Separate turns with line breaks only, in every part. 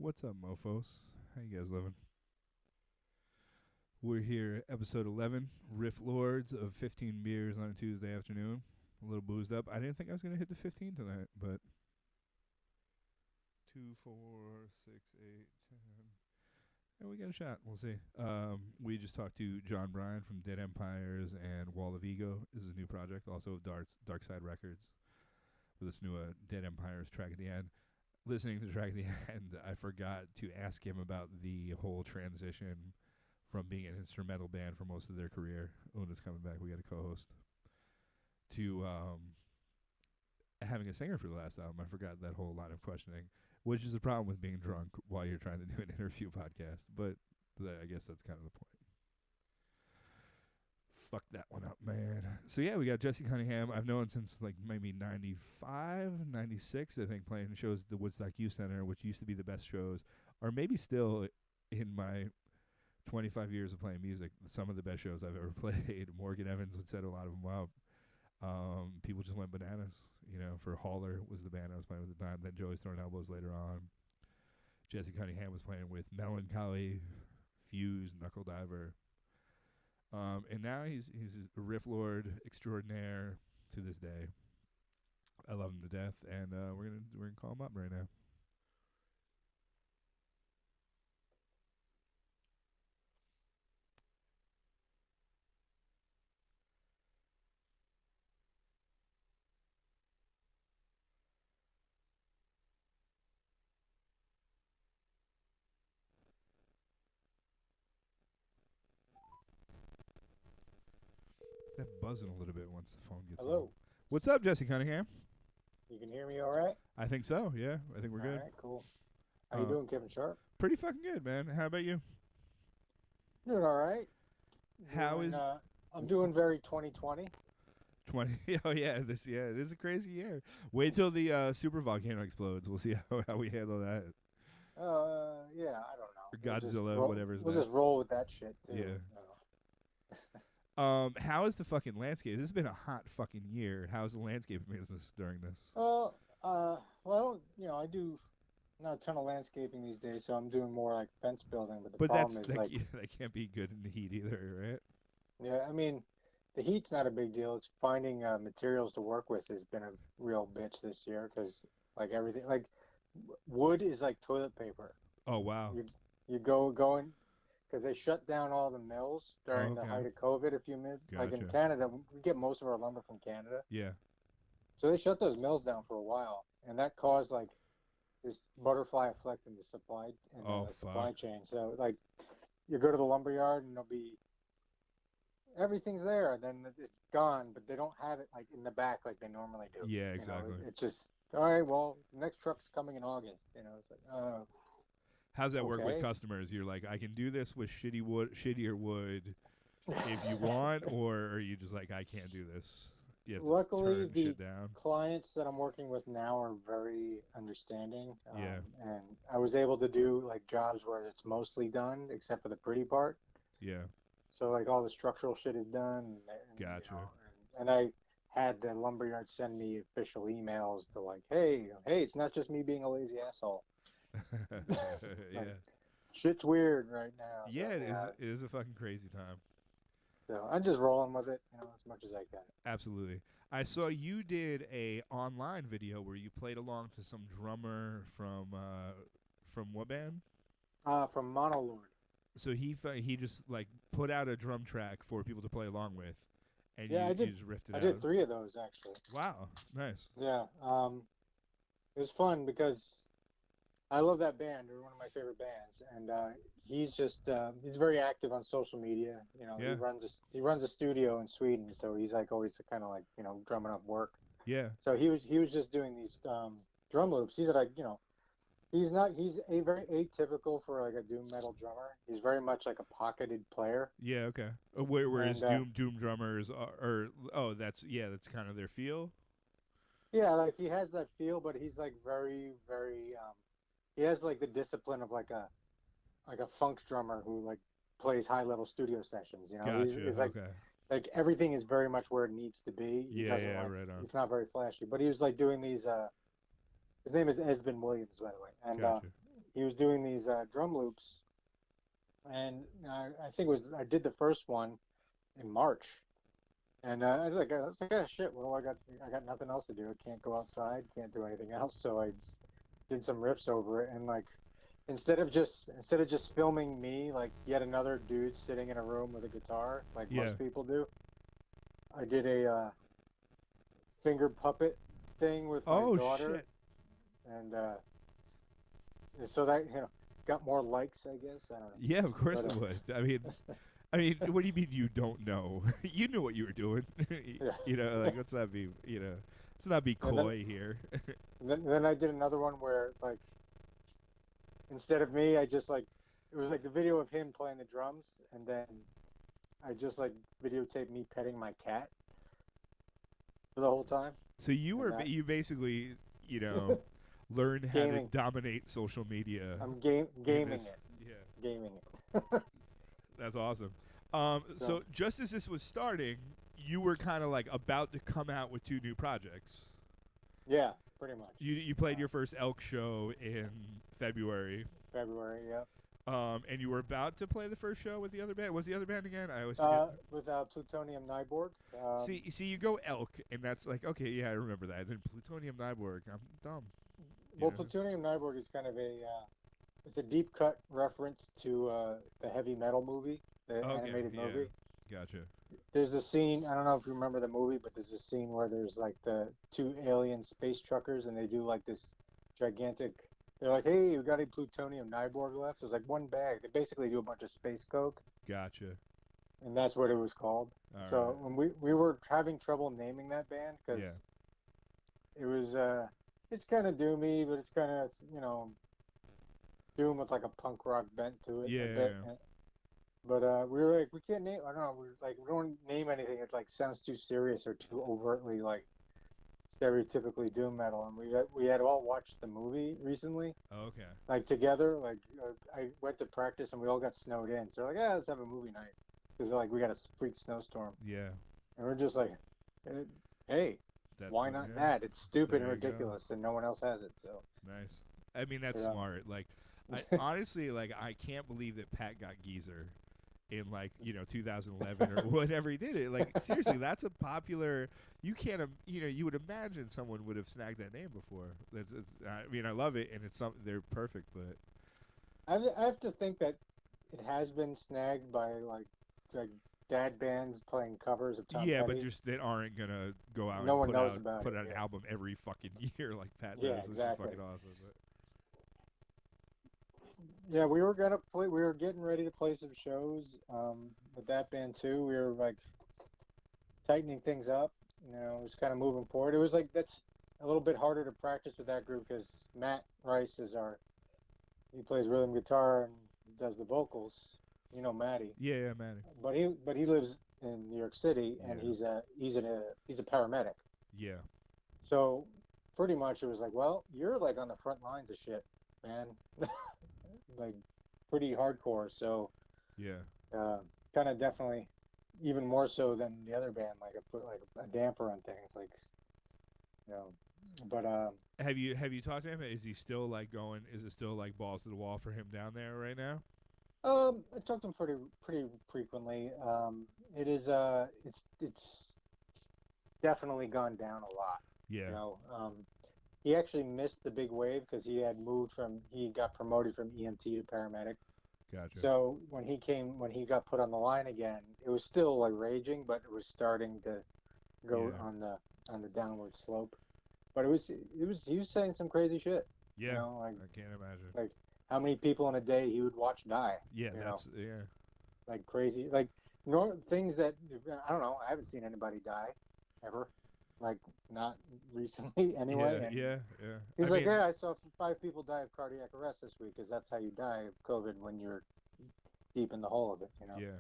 What's up, mofos? How you guys living? We're here, episode 11, Riff Lords of 15 beers on a Tuesday afternoon. A little boozed up. I didn't think I was going to hit the 15 tonight, but 2, 4, 6, 8, 10. And we got a shot. We'll see. We just talked to John Bryan from Dead Empires and Wall of Ego. This is a new project, also of Dark Side Records, with this new Dead Empires track at the end. Listening to the track at the end, I forgot to ask him about the whole transition from being an instrumental band for most of their career. Una's coming back. We got a co-host. To having a singer for the last album. I forgot that whole line of questioning, which is a problem with being drunk while you're trying to do an interview podcast. But I guess that's kind of the point. Fuck that one up, man. So yeah, we got Jesse Cunningham. I've known since like maybe 95, 96, I think, playing shows at the Woodstock Youth Center, which used to be the best shows, or maybe still in my 25 years of playing music, some of the best shows I've ever played. Morgan Evans would set a lot of them up. People just went bananas. For Hauler was the band I was playing with at the time. Then Joey's Throwing Elbows later on. Jesse Cunningham was playing with Melancholy, Fuse, Knuckle Diver. And now he's a riff lord extraordinaire to this day. I love him to death, and we're gonna call him up right now. That buzzing a little bit once the phone gets on.
Hello.
What's up, Jesse Cunningham?
You can hear me all right?
I think so, yeah. I think we're good.
All right, cool. How you doing, Kevin Sharp?
Pretty fucking good, man. How about you?
Doing all right.
How
I'm doing very 2020.
20? Oh, yeah. It is a crazy year. Wait till the super volcano explodes. We'll see how we handle that.
Yeah, I don't know.
Or Godzilla, whatever's
We'll
next.
just roll with that shit, too.
Yeah.
No.
How is the fucking landscape? This has been a hot fucking year. How's the landscape business during this?
Well, I do not a ton of landscaping these days, so I'm doing more like fence building. But the problem is
that can't be good in the heat either, right?
Yeah, I mean, the heat's not a big deal. It's finding materials to work with has been a real bitch this year because like everything, like wood is like toilet paper.
Oh wow!
You go in because they shut down all the mills during the height of COVID. If you like in Canada, we get most of our lumber from Canada.
Yeah.
So they shut those mills down for a while, and that caused like this butterfly effect in the supply chain. So like you go to the lumber yard and there'll be everything's there, and then it's gone, but they don't have it like in the back like they normally do.
Yeah, exactly.
It's just all right. Well, the next truck's coming in August. It's like
How's that work with customers? You're like, I can do this with shittier wood, if you want, or are you just like, I can't do this?
Luckily, the clients that I'm working with now are very understanding. And I was able to do like jobs where it's mostly done except for the pretty part.
Yeah.
So like all the structural shit is done.
Gotcha.
And I had the lumberyard send me official emails to like, hey, it's not just me being a lazy asshole.
Yeah.
Shit's weird right now.
Yeah, so, it is a fucking crazy time.
So I'm just rolling with it, as much as I can.
Absolutely. I saw you did a online video where you played along to some drummer from what band?
From Monolord.
So he just like put out a drum track for people to play along with, and
you
just riffed it out.
I did 3 of those actually.
Wow, nice.
Yeah, it was fun because I love that band. They're one of my favorite bands, and he's very active on social media.
Yeah.
He runs a studio in Sweden, so he's like always kind of like drumming up work.
Yeah.
So he was just doing these drum loops. He's like he's a very atypical for like a doom metal drummer. He's very much like a pocketed player.
Yeah. Okay. Whereas doom drummers that's kind of their feel.
Yeah, like he has that feel, but he's like very very. He has like the discipline of like a funk drummer who like plays high level studio sessions.
Gotcha.
He's like like everything is very much where it needs to be.
Right on.
It's not very flashy, but he was like doing these. His name is Esben Williams, by the way, and
gotcha.
he was doing these drum loops, and I think it was I did the first one in March, and I was like, oh shit, what do I got? I got nothing else to do. I can't go outside, can't do anything else. So I did some riffs over it, and like instead of just filming me like yet another dude sitting in a room with a guitar like
Yeah.
most people do, I did a finger puppet thing with my
Oh
daughter,
shit.
and so that got more likes, I guess. I don't
Yeah, of course
know,
it would. I mean, what do you mean you don't know? You knew what you were doing.
yeah.
You know, like let's not be, let's not be
And then,
coy here.
then I did another one where like instead of me, I just like it was like the video of him playing the drums, and then I just like videotaped me petting my cat for the whole time,
So
and that
you basically, you know, learned how to
gaming.
dominate social media
I'm
in
gaming
this.
it,
Yeah,
gaming it.
that's awesome.
So
So just as this was starting, you were kind of like about to come out with two new projects.
yeah, pretty much.
You played
Uh,
your first Elk show in February.
February, yeah.
And you were about to play the first show with the other band. What's the other band again? I always forget.
With Plutonium Nyborg.
See, you go Elk, and that's like, okay, yeah, I remember that. Then Plutonium Nyborg, I'm dumb. You
Well,
know.
Plutonium Nyborg is kind of it's a deep cut reference to the heavy metal movie, the
Okay,
animated
yeah,
movie.
gotcha.
There's a scene, I don't know if you remember the movie, but there's a scene where there's like the two alien space truckers and they do like this gigantic, they're like, hey, we got any plutonium Nyborg left? There's like one bag. They basically do a bunch of space coke,
Gotcha.
and that's what it was called.
All
So
right.
when we were having trouble naming that band because
Yeah.
it was, it's kind of doomy, but it's kind of, doom with like a punk rock bent to it a bit.
Yeah.
But we were like, we can't name. I don't know. We were like, we don't name anything. It like sounds too serious or too overtly like stereotypically doom metal. And we had all watched the movie recently,
Okay.
like together. Like I went to practice and we all got snowed in. So like, yeah, let's have a movie night because like we got a freak snowstorm,
Yeah.
and we're just like, hey,
That's
why
what.
not
Yeah.
that? It's stupid and
There you go.
ridiculous, and no one else has it. So
Nice. I mean, that's
yeah.
smart. Like, I honestly like I can't believe that Pat got Geezer in like 2011 or whenever he did it. Like seriously, that's a popular. You can't. You would imagine someone would have snagged that name before. I mean, I love it, and it's something they're perfect. But
I have to think that it has been snagged by like dad bands playing covers of Tom
yeah, but
Petty.
just that aren't gonna go out
No
and
one knows about
put
it.
out an
Yeah,
album every fucking year like Pat
yeah,
does, which is
exactly.
fucking awesome. But
Yeah, we were gonna play. We were getting ready to play some shows with that band too. We were like tightening things up. It was kind of moving forward. It was like that's a little bit harder to practice with that group because Matt Rice is he plays rhythm guitar and does the vocals. You know Matty,
yeah, man.
but he lives in New York City and
Yeah,
he's a paramedic.
yeah,
So pretty much it was like, well, you're like on the front lines of shit, man. Like pretty hardcore. So
yeah.
uh, kind of definitely even more so than the other band. Like I put like a damper on things. Like you know, but
Have you talked to him? Is he still like going? Is it still like balls to the wall for him down there right now?
I talk to him pretty frequently. It is it's definitely gone down a lot. You
Yeah,
know, he actually missed the big wave because he got promoted from EMT to paramedic.
gotcha.
So when he got put on the line again, it was still like raging, but it was starting to go
Yeah,
on the downward slope. But he was saying some crazy shit.
yeah.
Like
I can't imagine.
like how many people in a day he would watch die.
Yeah,
You know,
that's yeah,
like crazy, like things that I don't know. I haven't seen anybody die ever, like not recently anyway.
yeah,
And
yeah, yeah.
he's
I
like,
mean,
yeah, I saw 5 people die of cardiac arrest this week because that's how you die of COVID when you're deep in the hole of it.
yeah.
Like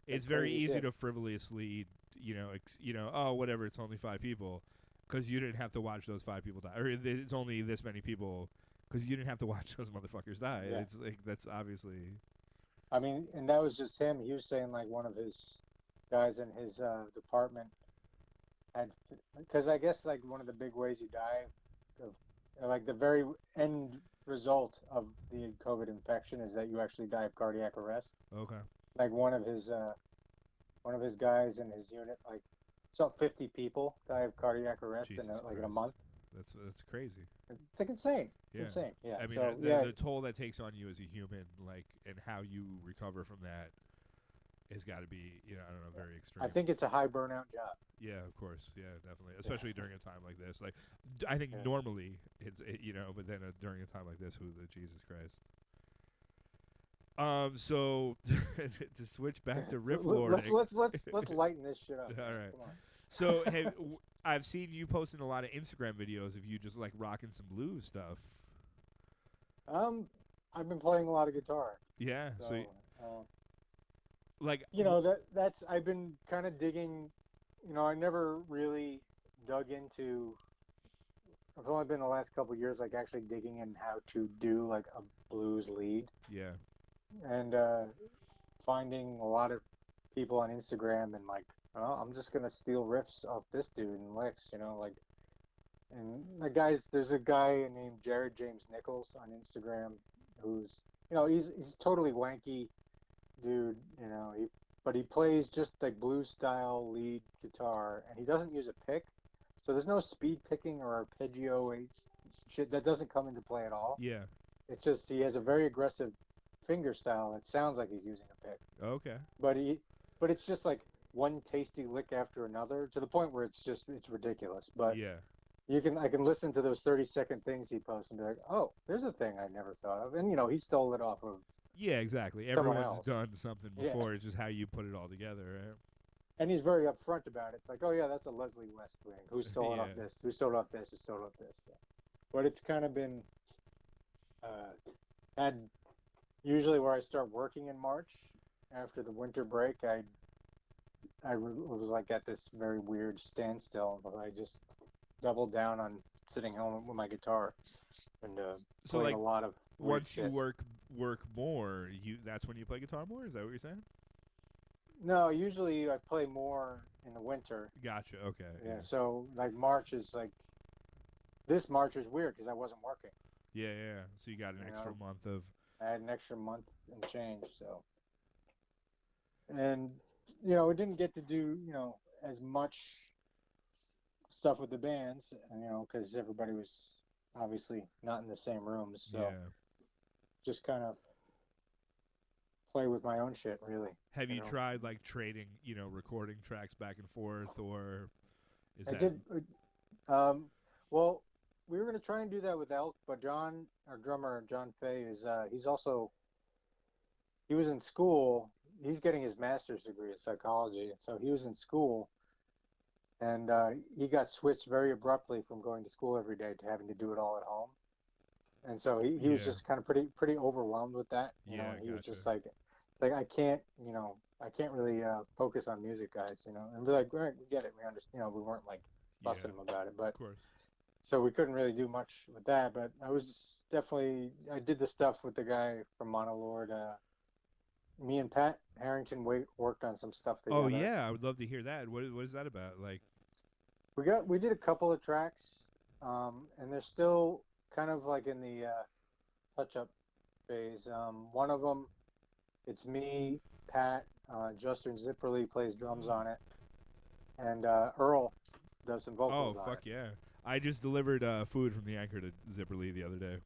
It's very
crazy
easy
shit.
to frivolously, oh, whatever. It's only 5 people, because you didn't have to watch those 5 people die, or it's only this many people, because you didn't have to watch those motherfuckers die.
Yeah.
It's like that's obviously,
I mean, and that was just him. He was saying like one of his guys in his department had, because I guess like one of the big ways you die, of, like the very end result of the COVID infection is that you actually die of cardiac arrest.
Okay.
Like one of his guys in his unit, like, saw 50 people die of cardiac arrest
Jesus
in
Christ.
a month.
That's crazy.
It's like insane. It's
Yeah.
insane. Yeah.
I mean,
So
the toll that takes on you as a human, like, and how you recover from that has got to be, I don't know, very extreme.
I think it's a high burnout job.
Yeah, of course. Yeah, definitely. Especially during a time like this. Like, I think normally but then during a time like this, Jesus Christ. So to switch back to riff lording.
Let's lighten this shit up.
All right.
Come on.
So I've seen you posting a lot of Instagram videos of you just like rocking some blues stuff.
I've been playing a lot of guitar.
Yeah. So like
that's I've been kind of digging. I never really dug into. I've only been the last couple of years like actually digging in how to do like a blues lead.
Yeah.
And finding a lot of people on Instagram and like, oh, I'm just gonna steal riffs off this dude and licks, like. And there's a guy named Jared James Nichols on Instagram who's, he's totally wanky dude, but he plays just like blues style lead guitar, and he doesn't use a pick, so there's no speed picking or arpeggio shit that doesn't come into play at all.
Yeah.
It's just he has a very aggressive finger style that sounds like he's using a pick.
Okay.
But it's just like one tasty lick after another to the point where it's ridiculous. But
yeah.
I can listen to those 30-second things he posts and be like, oh, there's a thing I never thought of. And, he stole it off of.
Yeah, exactly. Everyone's done something before. Yeah. It's just how you put it all together, right?
And he's very upfront about it. It's like, oh, yeah, that's a Leslie West thing. Who stole it off this? Who stole it off this? Who stole it off this? So. But it's kind of been usually where I start working in March after the winter break, I was like at this very weird standstill, but I just doubled down on sitting home with my guitar and
so
playing a lot of
once
shit.
You work more, that's when you play guitar more? Is that what you're saying?
No, usually I play more in the winter.
Gotcha. Okay.
Yeah. So like March is like this March is weird because I wasn't working.
Yeah. So you got an extra month of.
I had an extra month and change, so. And we didn't get to do as much stuff with the bands, because everybody was obviously not in the same rooms. So just kind of play with my own shit, really.
Have you tried like trading, recording tracks back and forth, or is
I did. Well, we were going to try and do that with Elk, but John, our drummer, John Fay, he was in school. He's getting his master's degree in psychology. So he was in school, and he got switched very abruptly from going to school every day to having to do it all at home. And so he was just kind of pretty overwhelmed with that. He was just like I can't really focus on music, guys. And we're like, right, we get it, we understand. We weren't like busting him about it, but
of course.
So we couldn't really do much with that. But I did the stuff with the guy from Monolord. Me and Pat Harrington worked on some stuff together.
Oh yeah, I would love to hear that. What is that about? Like,
we did a couple of tracks, and they're still kind of like in the touch-up phase. One of them, it's me, Pat, Justin Zipperly plays drums on it, and Earl does some vocals.
Oh fuck yeah! I just delivered food from the Anchor to Zipperly the other day.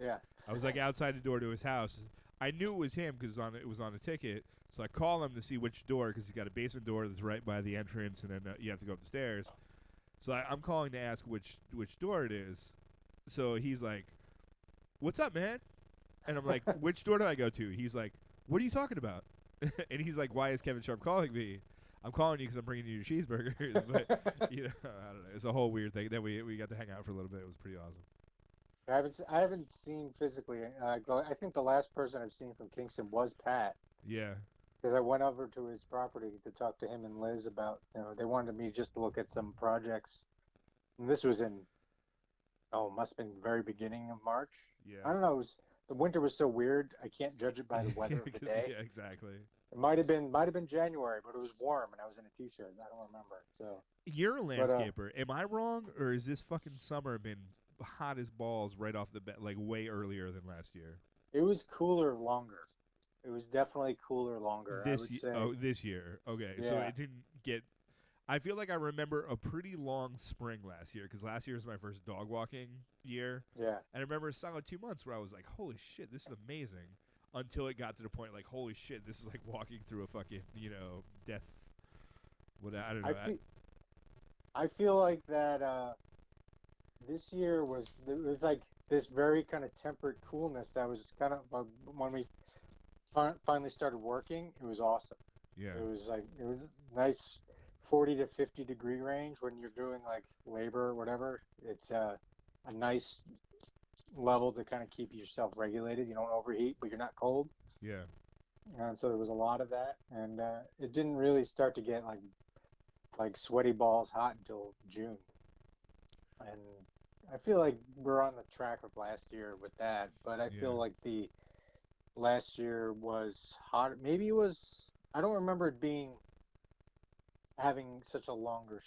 Yeah.
I was like outside the door to his house. I knew it was him because it was on a ticket. So I call him to see which door because he's got a basement door that's right by the entrance, and then you have to go up the stairs. So I'm calling to ask which door it is. So he's like, "What's up, man?" And I'm like, "Which door do I go to?" He's like, "What are you talking about?" And he's like, "Why is Kevin Sharp calling me?" I'm calling you because I'm bringing you your cheeseburgers. But I don't know. It's a whole weird thing. Then we got to hang out for a little bit. It was pretty awesome.
I haven't seen physically. I think the last person I've seen from Kingston was Pat.
Yeah.
Because I went over to his property to talk to him and Liz about, they wanted me just to look at some projects. And this was must have been very beginning of March.
Yeah.
I don't know. The winter was so weird. I can't judge it by the weather of the day.
Yeah, exactly.
It might have been January, but it was warm and I was in a t-shirt. I don't remember. So
you're a landscaper. Am I wrong, or is this fucking summer been hot as balls right off the bat, like way earlier than last year.
It was cooler longer. It was definitely cooler longer, I would say.
This year. Okay, so
Yeah,
it didn't get. I feel like I remember a pretty long spring last year because last year was my first dog walking year,
yeah.
and I remember a solid 2 months where I was like, "Holy shit, this is amazing." Until it got to the point like, "Holy shit, this is like walking through a fucking death." What I don't know.
I feel like that this year it was like this very kind of temperate coolness that was kind of when we finally started working. It was awesome.
Yeah.
It was nice 40 to 50 degree range when you're doing like labor or whatever. It's a nice level to kind of keep yourself regulated. You don't overheat, but you're not cold.
Yeah.
And so there was a lot of that, and it didn't really start to get like sweaty balls hot until June. And I feel like we're on the track of last year with that, but I feel like the last year was hot. Maybe it was. I don't remember it having such a longer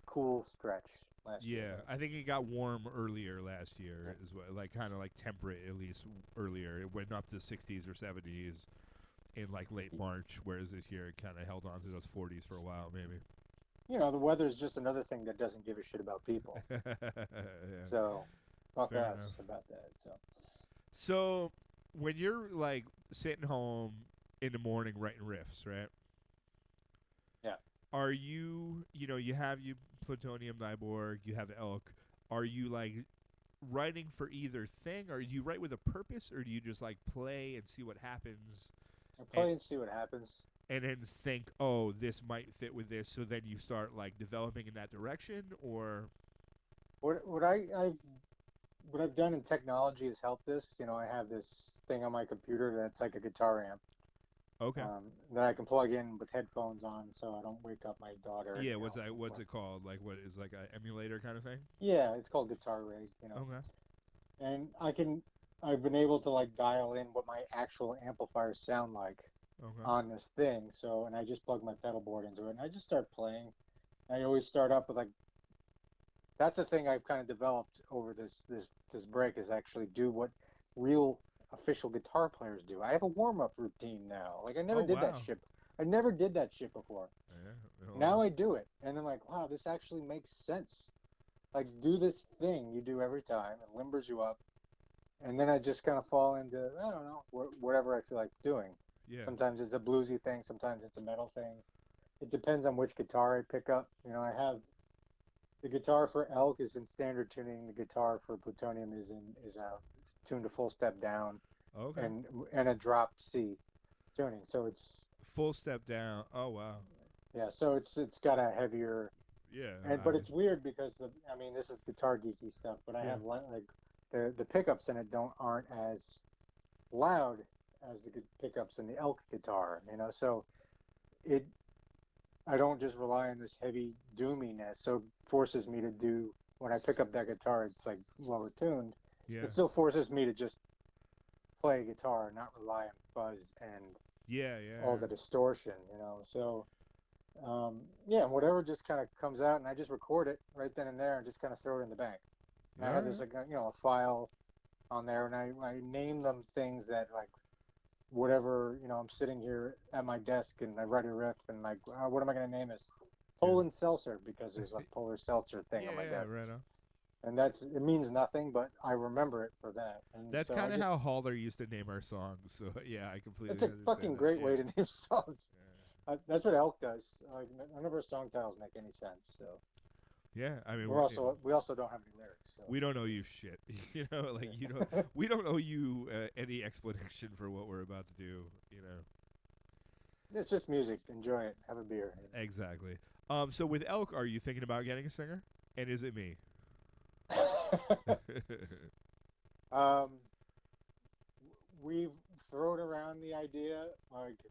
cool stretch last year.
Yeah, I think it got warm earlier last year as well, like kind of like temperate at least earlier. It went up to 60s or 70s in like late March, whereas this year it kind of held on to those 40s for a while, maybe.
The weather's just another thing that doesn't give a shit about people.
Yeah.
So, fuck
Fair
us
enough.
about that.
So, when you're like sitting home in the morning writing riffs, right?
Yeah.
Are you, you have Plutonium Nyborg, you have Elk. Are you like writing for either thing, or do you write with a purpose, or do you just like play and see what happens?
I play and see what happens.
And then think, oh, this might fit with this, so then you start like developing in that direction, or
What I've done in technology has helped this. I have this thing on my computer that's like a guitar amp.
okay,
that I can plug in with headphones on, so I don't wake up my daughter.
yeah. What's it called? Like, what is like an emulator kind of thing?
Yeah, it's called Guitar Rig.
Okay,
And I've been able to like dial in what my actual amplifiers sound like
okay,
on this thing. So, and I just plug my pedal board into it, and I just start playing. I always start up with like. That's a thing I've kind of developed over this break is actually do what real official guitar players do. I have a warm-up routine now. Like I never did that shit. I never did that shit before.
Yeah,
now I do it, and I'm like, wow, this actually makes sense. Like do this thing you do every time, it limbers you up, and then I just kind of fall into I don't know whatever I feel like doing.
yeah,
Sometimes it's a bluesy thing, sometimes it's a metal thing. It depends on which guitar I pick up. I have the guitar for Elk is in standard tuning. The guitar for Plutonium is tuned a full step down.
okay,
And a drop C tuning. So it's
full step down. Oh wow,
yeah. So it's got a heavier.
yeah,
But it's weird because this is guitar geeky stuff. But I have like the pickups in it aren't as loud as the pickups in the Elk guitar. So it. I don't just rely on this heavy doominess, so it forces me to do when I pick up that guitar, it's like lower tuned.
yeah,
It still forces me to just play guitar, not rely on fuzz and all the distortion. So whatever just kind of comes out, and I just record it right then and there, and just kind of throw it in the bank. And I have this like a file on there, and I name them things that like whatever, I'm sitting here at my desk and I write a riff and like, what am I going to name this? Poland Seltzer, because there's a Polar Seltzer thing on my desk.
Right on.
And it means nothing, but I remember it for that. And
that's kind of how Halder used to name our songs. So yeah, I completely.
It's a fucking great way to name songs. Yeah. That's what Elk does. Like none of our song titles make any sense. So.
Yeah, I mean,
we also don't have any lyrics. So.
We don't owe you shit. We don't owe you any explanation for what we're about to do.
It's just music. Enjoy it. Have a beer.
Exactly. So with Elk, are you thinking about getting a singer? And is it me?
We've thrown around the idea,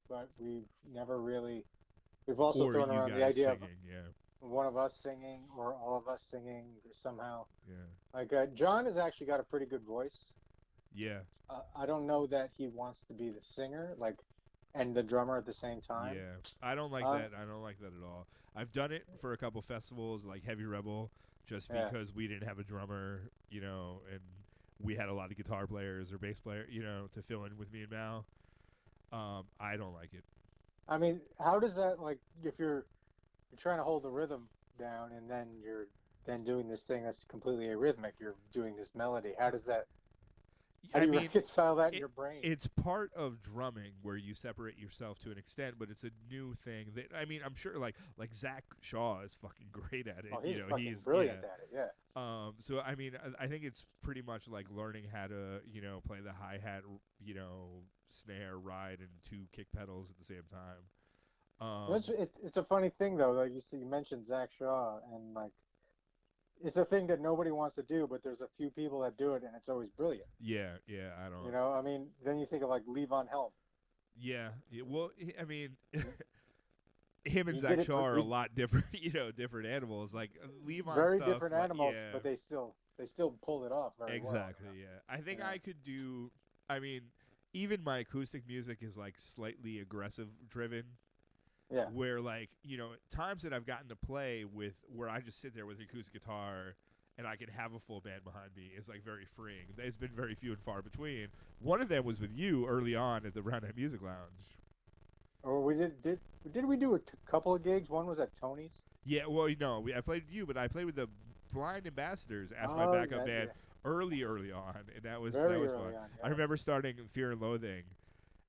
but we've never really. We've also thrown around the idea
singing,
of one of us singing or all of us singing somehow.
Yeah.
Like John has actually got a pretty good voice.
Yeah.
I don't know that he wants to be the singer, and the drummer at the same time.
Yeah, I don't like that. I don't like that at all. I've done it for a couple festivals, like Heavy Rebel, just
Yeah.
because we didn't have a drummer, and we had a lot of guitar players or bass player, to fill in with me and Mal. I don't like it.
I mean, how does that, like, if you're trying to hold the rhythm down and then you're then doing this thing that's completely arrhythmic, you're doing this melody. How
I
do you
mean,
reconcile that in
it,
your brain?
it's part of drumming where you separate yourself to an extent, but it's a new thing that I mean, I'm sure like Zach Shaw is fucking great at it.
Oh, he's fucking
He's
brilliant at it. Yeah.
So I mean, I think it's pretty much like learning how to play the hi hat, snare, ride, and two kick pedals at the same time.
It's a funny thing though. Like you mentioned Zach Shaw, and like it's a thing that nobody wants to do, but there's a few people that do it, and it's always brilliant.
Yeah, I don't.
I mean, then you think of like Levon Helm.
Yeah, well, I mean, him and
He
Zach
did it.
Shaw are a lot different, different animals. Like Levon
Very
stuff,
different animals,
yeah,
but they still pulled it off very well.
exactly. Yeah, I think I could do. I mean, even my acoustic music is like slightly aggressive driven.
Yeah.
Where like times that I've gotten to play with where I just sit there with acoustic guitar and I can have a full band behind me is like very freeing. There's been very few and far between. One of them was with you early on at the Roundhead Music Lounge.
Or we did we do a couple of gigs? One was at Tony's.
Yeah, well, I played with you, but I played with the Blind Ambassadors as my backup band early on, and that was
very
fun.
early on, yeah.
I remember starting Fear and Loathing.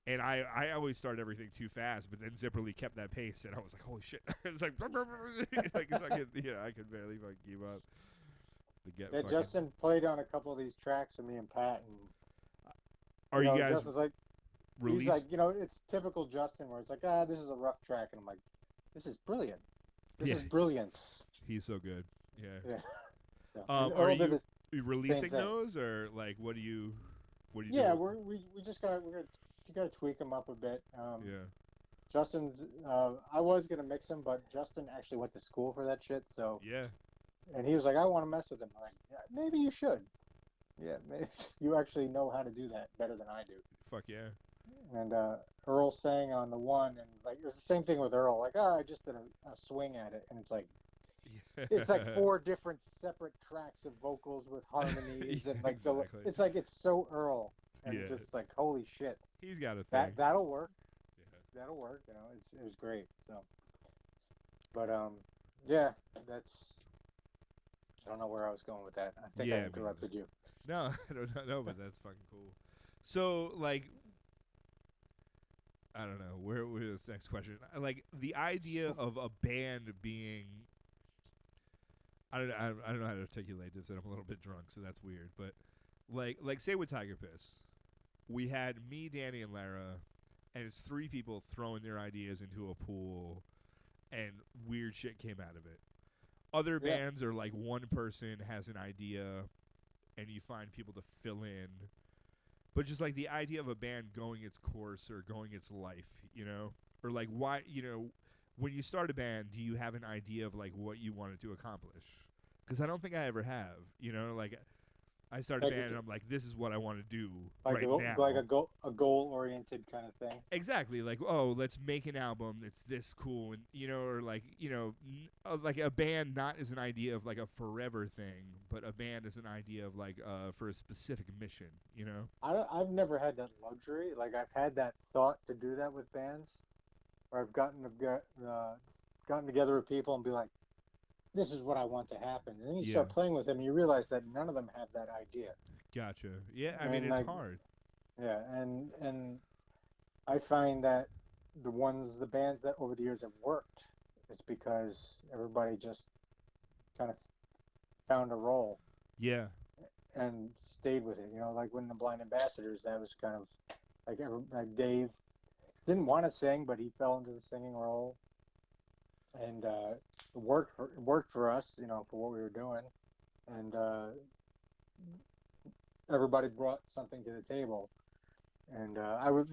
And I always start everything too fast, but then Zipperly kept that pace, and I was like, holy shit. It's like, I could barely fucking keep up.
Justin played on a couple of these tracks with me and Pat. And,
are you guys
Justin's like, he's like, it's typical Justin where it's like, this is a rough track. And I'm like, this is brilliant. This is brilliance.
He's so good. Yeah.
So,
are you releasing those, or like, what do you
yeah,
doing?
we just got you got to tweak them up a bit.
Yeah.
Justin's. I was gonna mix them, but Justin actually went to school for that shit. So
yeah.
And he was like, I want to mess with him. I'm like, yeah, maybe you should. Yeah, maybe you actually know how to do that better than I do.
Fuck yeah.
And Earl sang on the one, and like it was the same thing with Earl. Like, I just did a swing at it, and it's like. It's like 4 different separate tracks of vocals with harmonies and like
exactly.
it's like it's so Earl and just like holy shit.
He's got a thing.
That'll work.
Yeah.
That'll work. It was great. So, but yeah, that's. I don't know where I was going with that. I think I interrupted you.
No, I don't know, but that's fucking cool. So like. I don't know. Where's this next question? Like the idea of a band being. I don't know how to articulate this, and I'm a little bit drunk, so that's weird. But like say with Tiger Piss, we had me, Danny, and Lara, and it's 3 people throwing their ideas into a pool, and weird shit came out of it. Other bands are like one person has an idea, and you find people to fill in. But just like the idea of a band going its course or going its life, or like why, when you start a band, do you have an idea of like what you wanted to accomplish? Because I don't think I ever have. Like I started a band and I'm like, this is what I want to do now.
Like a goal-oriented kind of thing.
Exactly. Like, oh, let's make an album that's this cool, and or like like a band not as an idea of like a forever thing, but a band as an idea of like for a specific mission.
I've never had that luxury. Like I've had that thought to do that with bands. Or I've gotten together with people and be like, this is what I want to happen. And then you start playing with them and you realize that none of them have that idea.
Gotcha. Yeah, I mean, it's hard.
Yeah, and I find that the bands that over the years have worked, it's because everybody just kind of found a role.
Yeah.
And stayed with it. Like when the Blind Ambassadors, that was kind of like Dave didn't want to sing, but he fell into the singing role, and it worked for us, for what we were doing, and everybody brought something to the table, and I would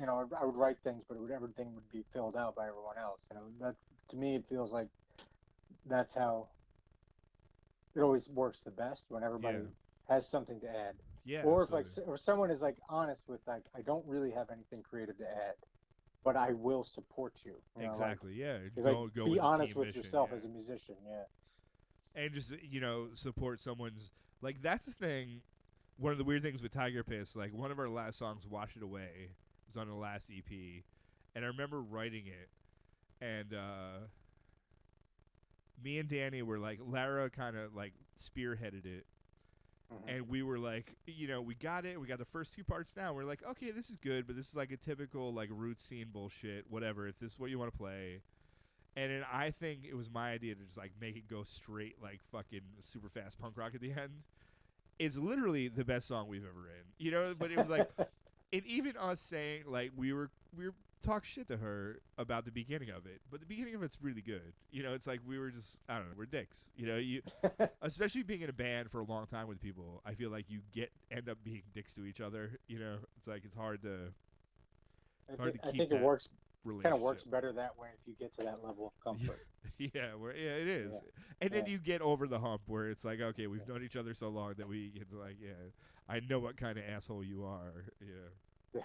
write things, but everything would be filled out by everyone else. That to me it feels like that's how it always works the best when everybody has something to add.
Yeah.
Or
absolutely.
if someone is like honest with like I don't really have anything creative to add. But I will support you.
Exactly.
Like,
go
be
with
honest with
mission,
yourself as a musician. Yeah.
and just support someone's like that's the thing. One of the weird things with Tiger Piss, like one of our last songs, "Wash It Away," was on the last EP, and I remember writing it, and me and Danny were like, Lara kind of like spearheaded it. And we were like, we got it. We got the first two parts down. We're like, okay, this is good, but this is like a typical like root scene bullshit. Whatever. If this is what you want to play, and then I think it was my idea to just like make it go straight like fucking super fast punk rock at the end. It's literally the best song we've ever written, But it was like, and even us saying like we were talk shit to her about the beginning of it, but the beginning of it's really good. It's like we were just I don't know, we're dicks. You especially being in a band for a long time with people, I feel like you end up being dicks to each other. It's like it's hard to
I
keep
think
that
it works.
relationship.
Kind of works better that way if you get to that level of comfort.
Yeah, it is. Yeah. And then you get over the hump where it's like, okay, we've known each other so long that we get to like, I know what kind of asshole you are. Yeah.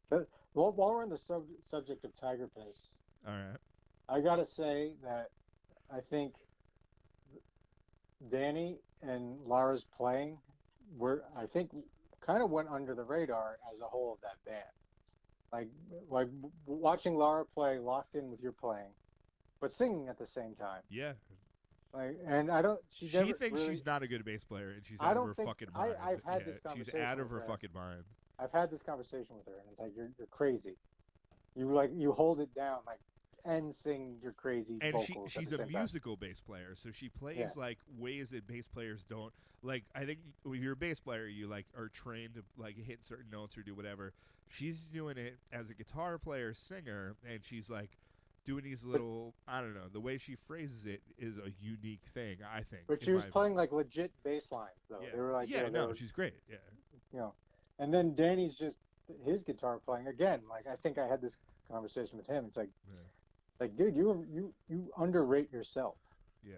But while we're on the subject of Tiger Piss,
all right,
I gotta say that I think Danny and Lara's playing I think kind of went under the radar as a whole of that band. Like watching Lara play locked in with your playing, but singing at the same time.
Yeah.
And I don't. She
thinks
really,
she's not a good bass player, and she's out of her fucking mind.
I've had this conversation.
She's out of her fucking mind.
I've had this conversation with her, and it's like you're crazy. You hold it down and sing your crazy
and
vocals.
She's a musical bass player, so she plays like ways that bass players don't. Like I think when you're a bass player, you like are trained to like hit certain notes or do whatever. She's doing it as a guitar player, singer, and she's like doing these little. I don't know. The way she phrases it is a unique thing, I think.
But she was playing like legit bass lines, though.
Yeah.
They were like,
she's great. Yeah.
And then Danny's just his guitar playing again. Like I think I had this conversation with him. It's like, dude, you underrate yourself.
Yeah.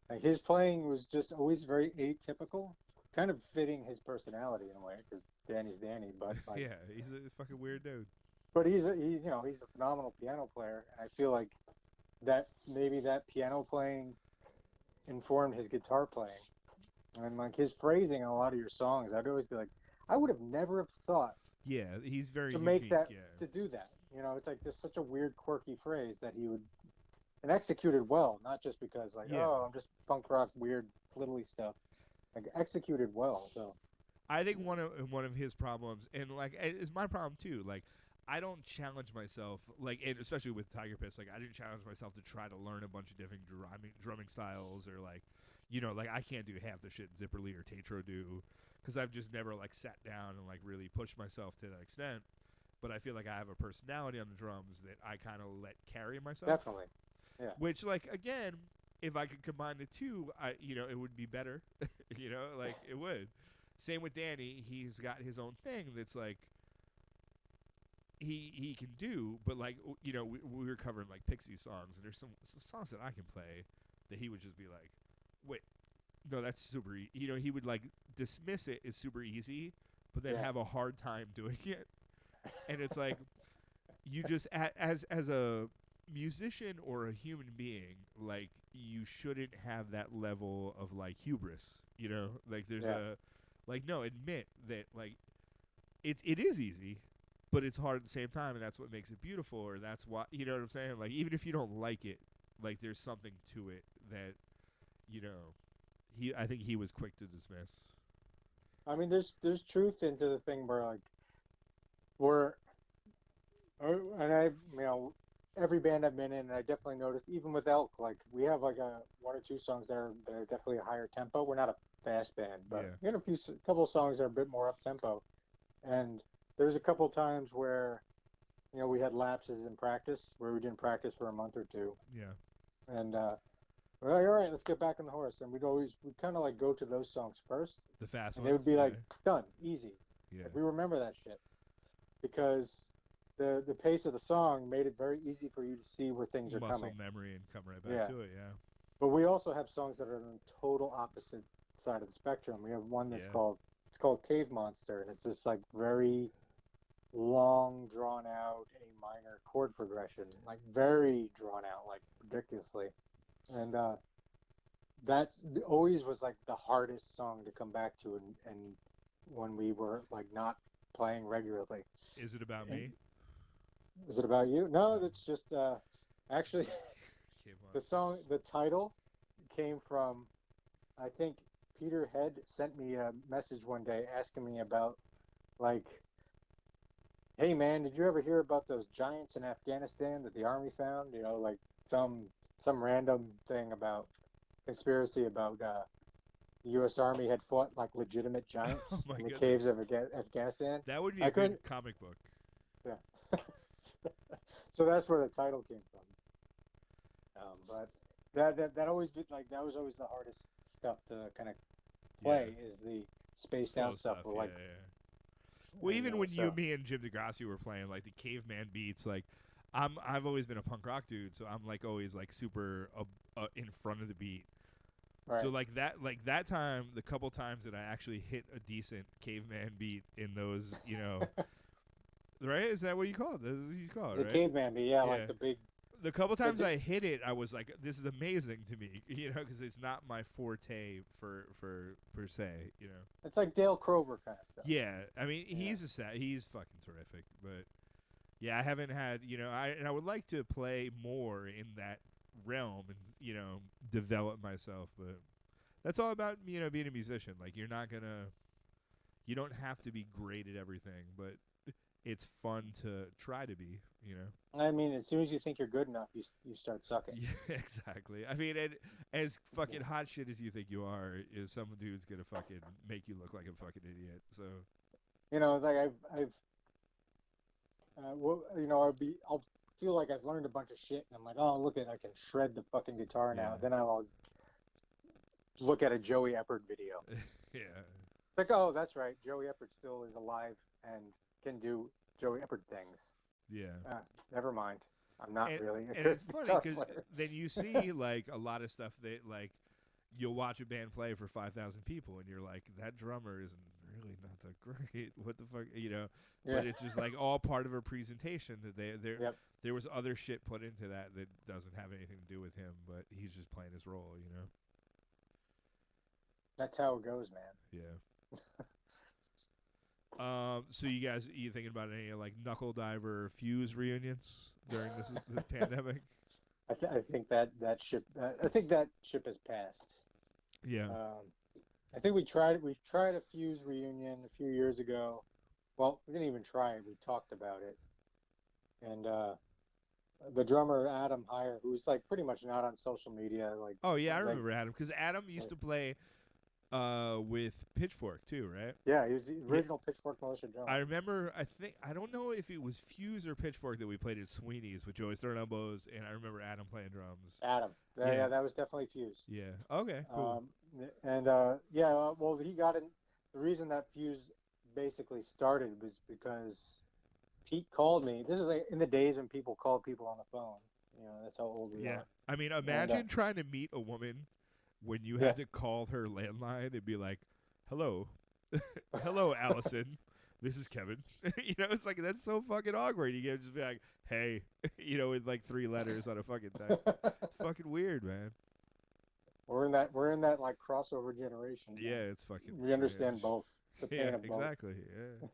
Like his playing was just always very atypical, kind of fitting his personality in a way because Danny's Danny. But like,
yeah, he's a fucking weird dude.
But he's a phenomenal piano player, and I feel like that maybe that piano playing informed his guitar playing, and like his phrasing on a lot of your songs, I'd always be like, I would have never have thought.
Yeah, he's very
to
unique,
make that to do that. It's like just such a weird, quirky phrase that he would and executed well, not just because like I'm just punk rock weird fiddly stuff, like executed well. So
I think one of his problems, and like it's my problem too, like. I don't challenge myself, like, and especially with Tiger Piss, like, I didn't challenge myself to try to learn a bunch of different drumming styles or, like, like, I can't do half the shit Zipper Lee or Tatro do because I've just never, like, sat down and, like, really pushed myself to that extent. But I feel like I have a personality on the drums that I kind of let carry myself.
Definitely, yeah.
Which, like, again, if I could combine the two, it would be better. Like, it would. Same with Danny. He's got his own thing that's, like, he can do, but like we were covering like Pixies songs, and there's some songs that I can play that he would just be like, wait, no, that's super. He would like dismiss it as super easy, but then have a hard time doing it, and it's like you just as a musician or a human being, like you shouldn't have that level of like hubris. Like there's admit that like it is easy. But it's hard at the same time, and that's what makes it beautiful, or that's why, you know what I'm saying? Like, even if you don't like it, like, there's something to it that, I think he was quick to dismiss.
I mean, there's truth into the thing where, like, and I, every band I've been in, and I definitely noticed, even with Elk, like, we have, like, one or two songs that are definitely a higher tempo. We're not a fast band, but we had a couple of songs that are a bit more up-tempo, and there's a couple times where, we had lapses in practice where we didn't practice for a month or two.
Yeah.
And we're like, all right, let's get back on the horse. And we'd kind of like go to those songs first.
The fast ones.
And they would be like, done, easy.
Yeah.
Like, we remember that shit because the pace of the song made it very easy for you to see where things are coming.
Muscle memory and come right back to it, yeah.
But we also have songs that are on the total opposite side of the spectrum. We have one that's called Cave Monster, and it's just like very long, drawn out A minor chord progression, like very drawn out, like ridiculously. And that always was like the hardest song to come back to, and when we were like not playing regularly.
Is it about
And
me?
is it about you? No,
No.
that's just actually
Came on.
the song, the title came from, I think Peter Head sent me a message one day asking me about, like, hey man, did you ever hear about those giants in Afghanistan that the army found? You know, like some some random thing about conspiracy about the U.S. Army had fought like legitimate
Oh
giants
my
in the caves
goodness.
of Afghanistan.
That would be a
I
good
couldn't.
comic book.
Yeah. So that's where the title came from. But that always been like that was always the hardest stuff to kind of
Yeah.
play is the spaced
Slow
out stuff.
stuff.
Or
Yeah,
like,
yeah. Well,
and
even when
so
me and Jim DeGrassi were playing, like the caveman beats, like I've always been a punk rock dude, so I'm like always like super in front of the beat. So
right.
like that time, the couple times that I actually hit a decent caveman beat in those, right? Is that what you call it? This is what you call it,
The
right?
caveman, but yeah,
Yeah.
like the big
The couple
the
times
di-
I hit it, I was like, "This is amazing to me," because it's not my forte for per se,
it's like Dale Crover kind of stuff.
Yeah, I mean,
Yeah.
he's fucking terrific, but yeah, I haven't had, I would like to play more in that realm and develop myself, but that's all about being a musician. Like you don't have to be great at everything, but it's fun to try to be.
I mean, as soon as you think you're good enough, you start sucking.
Yeah, exactly. I mean, as
Yeah.
fucking hot shit as you think you are, is some dude's gonna fucking make you look like a fucking idiot. So
You know, like I've I'll feel like I've learned a bunch of shit, and I'm like, oh, look at, I can shred the fucking guitar
yeah,
now. Then I'll look at a Joey Eppert video.
yeah,
It's like, oh, that's right, Joey Eppert still is alive and can do Joey Eppert things.
yeah.
Uh, Never mind. I'm not
and
really a
and
good
it's funny
guitar
because
player.
then you see like a lot of stuff that like you'll watch a band play for 5,000 people and you're like, that drummer is really not that great. What the fuck,
Yeah.
But it's just like all part of a presentation that
Yep.
there was other shit put into that that doesn't have anything to do with him, but he's just playing his role.
That's how it goes, man.
Yeah. So you thinking about any like Knuckle Diver Fuse reunions during this pandemic?
I think that ship. I think that ship has passed.
Yeah.
Um, I think we tried a Fuse reunion a few years ago. Well, we didn't even try it. We talked about it, and the drummer Adam Heyer, who's like pretty much not on social media,
Oh yeah, I
like
remember Adam because Adam used to play with Pitchfork too, right?
yeah, he was the
Yeah,
original Pitchfork Militia
I
drummer.
remember. I don't know if it was Fuse or Pitchfork that we played at Sweeney's with Joey's Third Elbows, and I remember Adam playing drums.
Adam. Yeah,
Yeah,
yeah, that was definitely Fuse.
yeah. Okay, cool.
Um, and yeah, well, he got in. The reason that Fuse basically started was because Pete called me. This is like in the days when people called people on the phone. You know, that's how old we
Yeah,
are.
I mean,
And
imagine trying to meet a woman when you
yeah,
had to call her landline and be like, "Hello, hello, Allison. This is Kevin." It's like that's so fucking awkward. You can just be like, "Hey," with like 3 letters on a fucking text. It's fucking weird, man.
we're in that like crossover generation now.
Yeah, it's fucking
We understand
strange.
both, the
Yeah,
pain of both.
exactly. Yeah.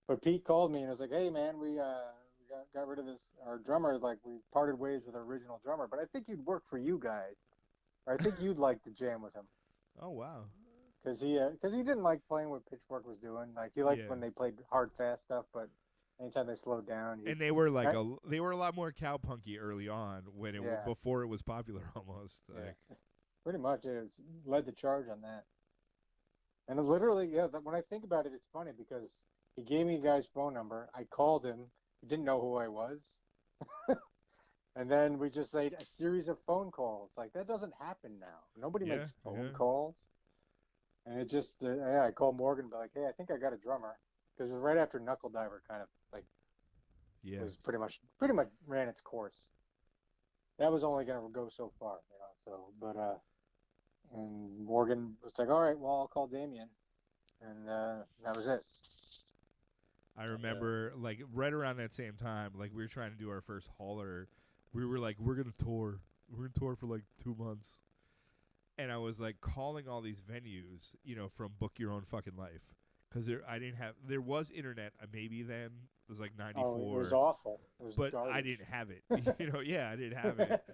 But Pete called me and was like, "Hey man, we got rid of this our drummer. Like we parted ways with our original drummer, but I think he'd work for you guys. Or I think you'd like to jam with him."
Oh wow.
Because he didn't like playing what Pitchfork was doing. Like he liked
Yeah.
when they played hard, fast stuff, but anytime they slowed down,
And they were like
I,
they were a lot more cowpunky early on when
yeah,
before it was popular almost. Like
yeah, pretty much led the charge on that. And it literally, yeah, when I think about it, it's funny because he gave me a guy's phone number. I called him. He didn't know who I was. And then we just made a series of phone calls. Like that doesn't happen now. Nobody
yeah,
makes phone
yeah.
calls. And it just, yeah, I called Morgan and be like, hey, I think I got a drummer. Because it was right after Knuckle Diver kind of like
Yeah.
was pretty much ran its course. That was only going to go so far, you know. So, but and Morgan was like, all right, well, I'll call Damien, and that was it.
I
And
remember like right around that same time, like we were trying to do our first hauler. We were like, we're gonna tour. We're gonna tour for like 2 months. and I was like calling all these venues, from Book Your Own Fucking Life, because there was internet, maybe then it was like '94.
Oh, it was awful. It was
but
garbage.
I didn't have it. I didn't have it.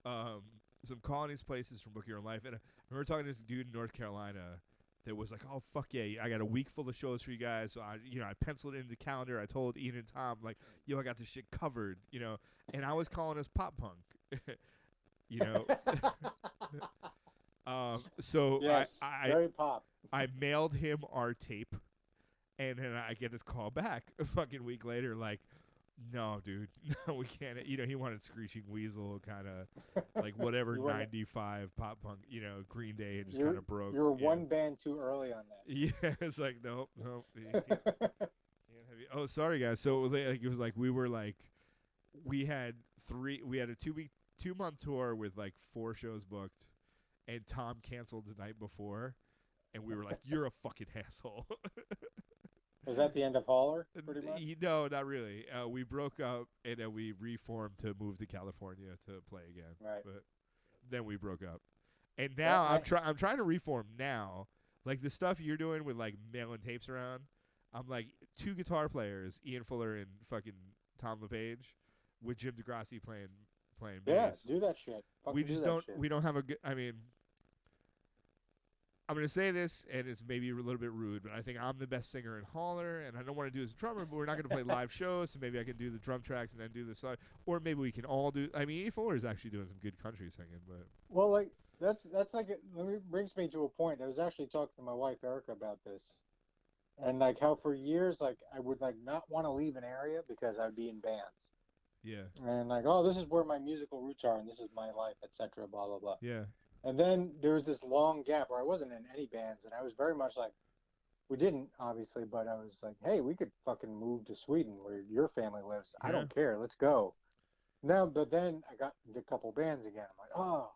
So I'm calling these places from Book Your Own Life, and I remember talking to this dude in North Carolina that was like, "Oh fuck yeah, I got a week full of shows for you guys." So I penciled it in the calendar. I told Ian and Tom like, "Yo, I got this shit covered," and I was calling us pop punk, So
yes,
I
very pop.
I mailed him our tape, and then I get this call back a fucking week later, like, no, dude, no, we can't. He wanted Screeching Weasel, kind of like whatever 95 pop punk, Green Day, and just kind of broke.
You were one band too early on that.
Yeah, it's like nope. Can't have you. Oh, sorry guys. So it was like we had a 2-month tour with like 4 shows booked, and Tom canceled the night before, and we were like, "You're a fucking asshole."
Was that the end of Holler, pretty much?
No, not really. We broke up, and then we reformed to move to California to play again.
Right.
But then we broke up, and now I'm trying to reform now. Like the stuff you're doing with like mailing tapes around, I'm like 2 guitar players, Ian Fuller and fucking Tom LePage, with Jim DeGrassi playing bass.
Yeah, do that shit.
We just don't. We don't have a good. I mean, I'm going to say this, and it's maybe a little bit rude, but I think I'm the best singer in Holler, and I don't want to do as a drummer, but we're not going to play live shows, so maybe I can do the drum tracks and then do the song. Or maybe we can all do... I mean, Ian Fuller is actually doing some good country singing, but...
Well, like, that's like... It brings me to a point. I was actually talking to my wife, Erica, about this. And, like, how for years, like, I would, like, not want to leave an area because I'd be in bands.
Yeah.
And, like, oh, this is where my musical roots are, and this is my life, etc., blah, blah, blah.
Yeah.
And then there was this long gap where I wasn't in any bands, and I was very much like, we didn't, obviously, but I was like, hey, we could fucking move to Sweden where your family lives. Yeah. I don't care. Let's go. Now, but then I got into a couple bands again. I'm like, oh,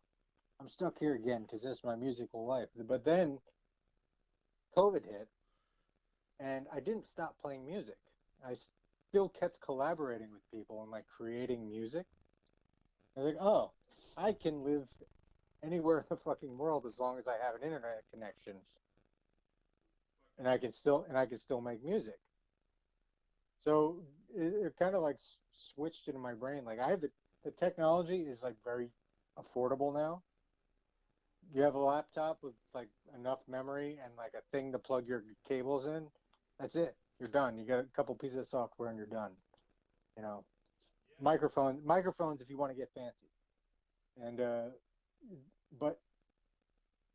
I'm stuck here again because that's my musical life. But then COVID hit, and I didn't stop playing music. I still kept collaborating with people and, like, creating music. I was like, oh, I can live anywhere in the fucking world as long as I have an internet connection, and I can still make music. So it kind of like switched into my brain. Like I have the technology is like very affordable now. You have a laptop with like enough memory and like a thing to plug your cables in. That's it. You're done. You got a couple pieces of software and you're done. Microphones if you want to get fancy. And but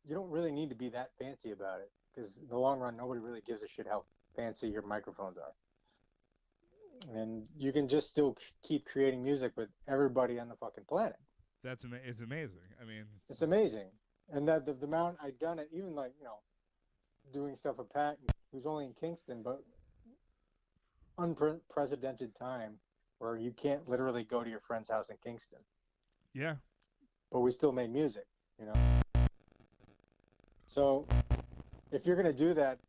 you don't really need to be that fancy about it because in the long run, nobody really gives a shit how fancy your microphones are. And you can just still keep creating music with everybody on the fucking planet.
It's amazing. I mean,
it's amazing. And that the amount I've done it, even like, doing stuff with Pat, who's only in Kingston, but unprecedented time where you can't literally go to your friend's house in Kingston.
Yeah.
But we still make music, So if you're going to do that,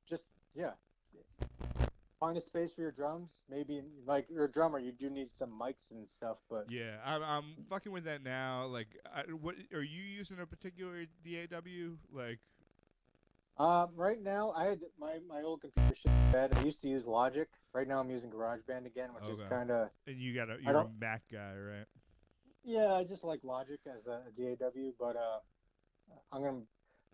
just, find a space for your drums. Maybe, like, you're a drummer, you do need some mics and stuff, but...
Yeah, I'm fucking with that now. Like, what are you using a particular DAW? Like...
right now, I had my old computer shit bed. I used to use Logic. Right now I'm using GarageBand again, which is kind of...
And you're a Mac guy, right?
Yeah, I just like Logic as a DAW, but I don't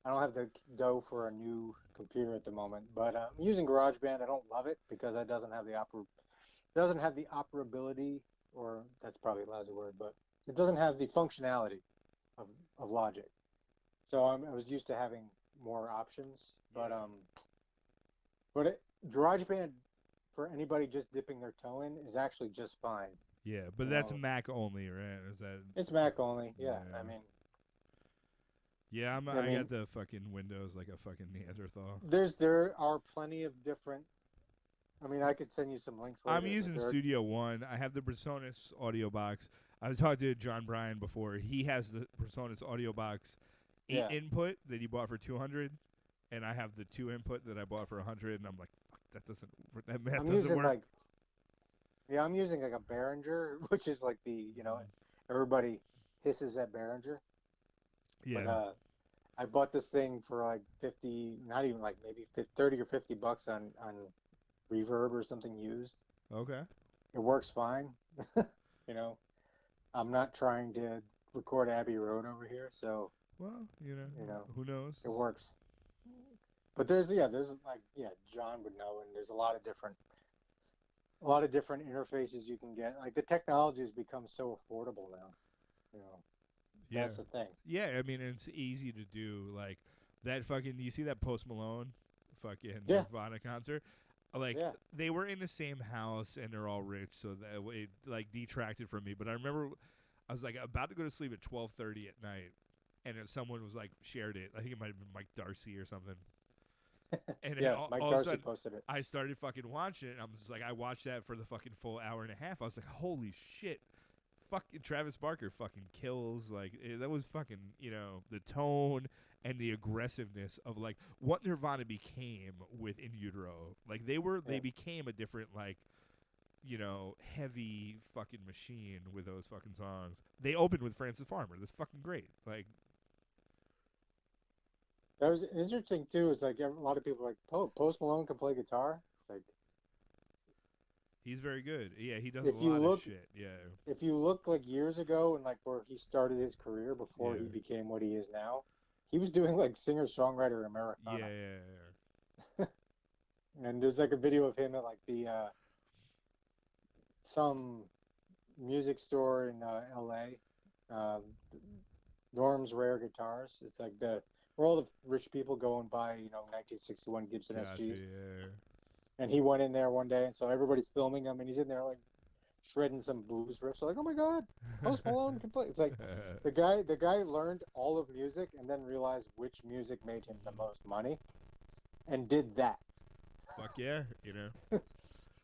have the dough for a new computer at the moment. But I'm using GarageBand. I don't love it because it doesn't have the operability, or that's probably a lousy word, but it doesn't have the functionality of Logic. So I was used to having more options, but GarageBand for anybody just dipping their toe in is actually just fine.
Yeah, but that's Mac only, right? Is that?
It's Mac only. Yeah. I mean.
Yeah, I got the fucking Windows like a fucking Neanderthal.
There are plenty of different. I mean, I could send you some links.
I'm using Studio One. I have the Presonus audio box. I was talking to John Bryan before. He has the Presonus audio box 8 input that he bought for $200, and I have the 2 input that I bought for $100. And I'm like, fuck, that math doesn't work.
I'm using like a Behringer, which is like the everybody hisses at Behringer.
Yeah.
But I bought this thing for like 50, not even like maybe 30 or $50 on Reverb or something used.
Okay.
It works fine. You know, I'm not trying to record Abbey Road over here, so
Well,
you know,
who knows?
it works. But there's like John would know, and there's a lot of different interfaces you can get. Like the technology has become so affordable now. You know,
Yeah.
that's the thing.
Yeah, I mean, it's easy to do. Like that fucking. You see that Post Malone, fucking
Yeah,
Nirvana concert? Like
yeah,
they were in the same house and they're all rich, so that it like detracted from me. But I remember I was like about to go to sleep at 12:30 at night, and then someone was like shared it. I think it might have been Mike Darcy or something. And then
yeah. Mike
all of a
Darcy
sudden,
posted it.
I started fucking watching it, and I'm just like, I watched that for the fucking full hour and a half. I was like, holy shit. Fucking Travis Barker fucking kills. Like, that was fucking, the tone and the aggressiveness of, like, what Nirvana became with In Utero. Like, they
Yeah.
became a different, like, heavy fucking machine with those fucking songs. They opened with Francis Farmer. That's fucking great. Like,
That was interesting too. Is like a lot of people are like, oh, Post Malone can play guitar. Like
he's very good. Yeah, he does a
if you
lot of
look
shit. Yeah.
if you look like years ago and like where he started his career before
Yeah.
he became what he is now, he was doing like singer songwriter Americana.
Yeah.
And there's like a video of him at like the some music store in L.A. Norm's Rare Guitars. It's like the where all the rich people go and buy 1961 Gibson
Gotcha,
SGs.
yeah.
And he went in there one day, and so everybody's filming him, and he's in there like shredding some blues riffs. So like, oh my God, Post Malone can play. It's like the guy learned all of music and then realized which music made him the most money, and did that.
Fuck yeah,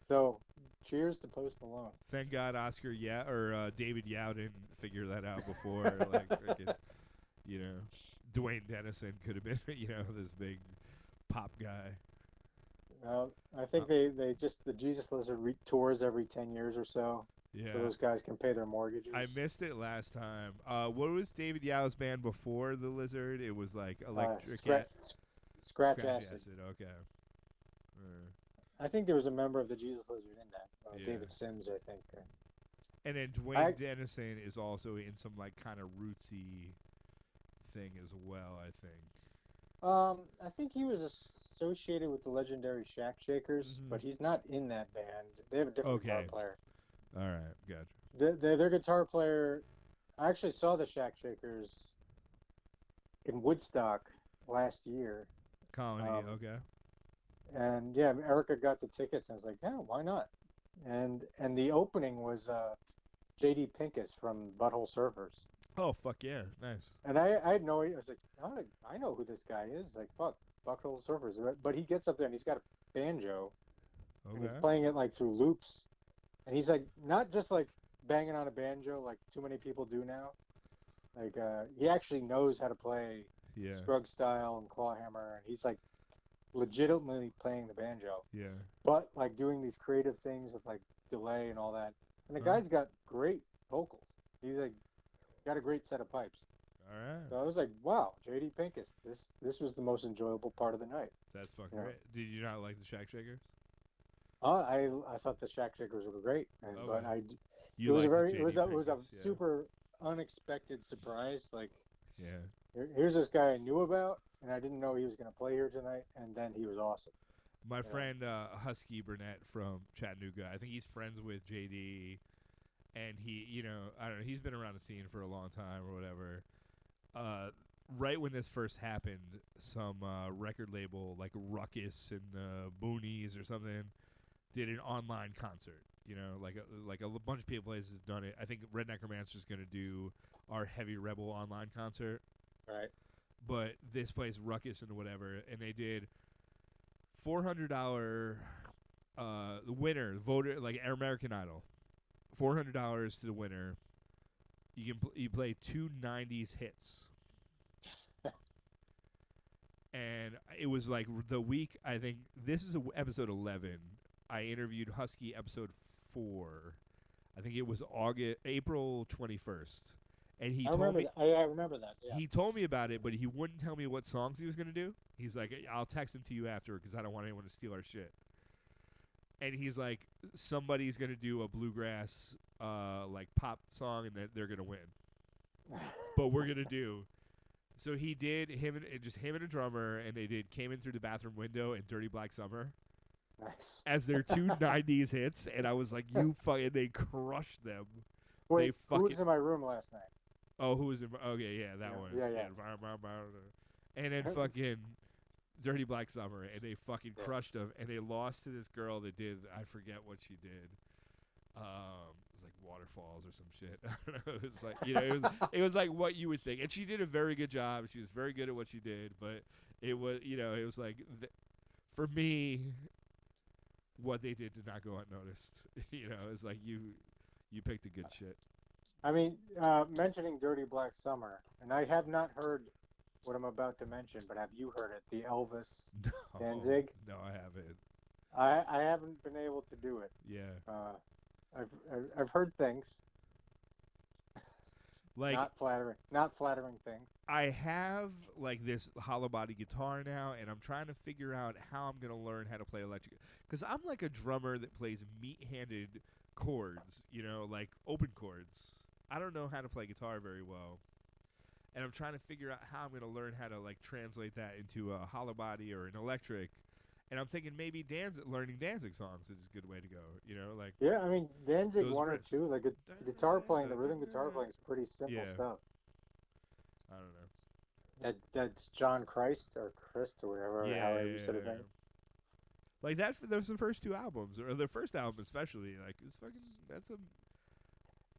So, cheers to Post Malone.
Thank God Oscar or David Yao didn't figure that out before. Like, freaking, Dwayne Dennison could have been, this big pop guy.
I think they just the Jesus Lizard tours every 10 years or so.
Yeah.
So those guys can pay their mortgages.
I missed it last time. What was David Yao's band before the Lizard? It was like Electric
Scratch Acid.
Okay.
I think there was a member of the Jesus Lizard in that.
Yeah.
David Sims, I think.
And then Dwayne Dennison is also in some like kind of rootsy thing as well, I think.
I think he was associated with the legendary Shack Shakers, but he's not in that band. They have a different guitar player.
All right, gotcha.
Their guitar player, I actually saw the Shack Shakers in Woodstock last year.
Colony, okay.
And yeah, Erica got the tickets, and I was like, yeah, why not? And the opening was J.D. Pincus from Butthole Surfers.
Oh, fuck yeah. Nice.
And I had no idea. I was like, oh, I know who this guy is. Like, fuck, Butthole Surfers. But he gets up there and he's got a banjo. Okay. And he's playing it like through loops. And he's like, not just like banging on a banjo like too many people do now. Like, he actually knows how to play Scruggs style and clawhammer. And he's like legitimately playing the banjo.
Yeah.
But like doing these creative things with like delay and all that. And the guy's got great vocals. He's like, got a great set of pipes.
All right.
So I was like, wow, J.D. Pincus. This was the most enjoyable part of the night.
That's fucking great. Did you not like the Shack Shakers?
I thought the Shack Shakers were great, but
it was
a super unexpected surprise. Like,
yeah,
here's this guy I knew about, and I didn't know he was going to play here tonight, and then he was awesome.
My friend Husky Burnett from Chattanooga, I think he's friends with JD. And he, I don't know, he's been around the scene for a long time or whatever. Right when this first happened, some record label like Ruckus and Boonies or something did an online concert. Like a bunch of places have done it. I think Red Necromancer's going to do our Heavy Rebel online concert.
Right.
But this place, Ruckus and whatever, and they did $400 the winner, voter, like American Idol. $400 to the winner. You can you play two 90s hits. And it was like the week, I think, this is episode 11. I interviewed Husky episode 4. I think it was April 21st. And he
I
told
remember
me
that. I remember that. Yeah.
he told me about it, but he wouldn't tell me what songs he was gonna do. He's like, I'll text them to you after because I don't want anyone to steal our shit. And he's like, somebody's gonna do a bluegrass like pop song, and they're gonna win. But we're gonna do. So he did him and a drummer, and they did "Came In Through the Bathroom Window" and "Dirty Black Summer"
Nice.
as their two '90s hits, and I was like, "You fucking!" They crushed them.
Wait,
They fucking.
who was in my room last night?
Oh, who was in? Okay, yeah, that one.
Yeah.
And then fucking "Dirty Black Summer," and they fucking crushed them, and they lost to this girl that did. I forget what she did. It was like Waterfalls or some shit. I don't know. It was like, it was like what you would think, and she did a very good job. She was very good at what she did, but it was, it was like, for me, what they did not go unnoticed. It's like you picked a good shit.
I mean, mentioning Dirty Black Summer, and I have not heard what I'm about to mention, but have you heard it? The Elvis Danzig?
No, I haven't.
I haven't been able to do it.
Yeah.
I've heard things.
Like
not flattering things.
I have like this hollow body guitar now, and I'm trying to figure out how I'm gonna learn how to play electric. Because I'm like a drummer that plays meat-handed chords, like open chords. I don't know how to play guitar very well, and I'm trying to figure out how I'm gonna learn how to like translate that into a hollow body or an electric. And I'm thinking maybe learning Danzig songs is a good way to go. Like
yeah, I mean Danzig 1 or
riffs.
2, like the guitar playing, the rhythm guitar playing is pretty simple stuff.
I don't know.
That's John Christ or Christ or whatever. However you said his name.
Like that. Those the first two albums, or the first album especially. Like it's fucking. That's a.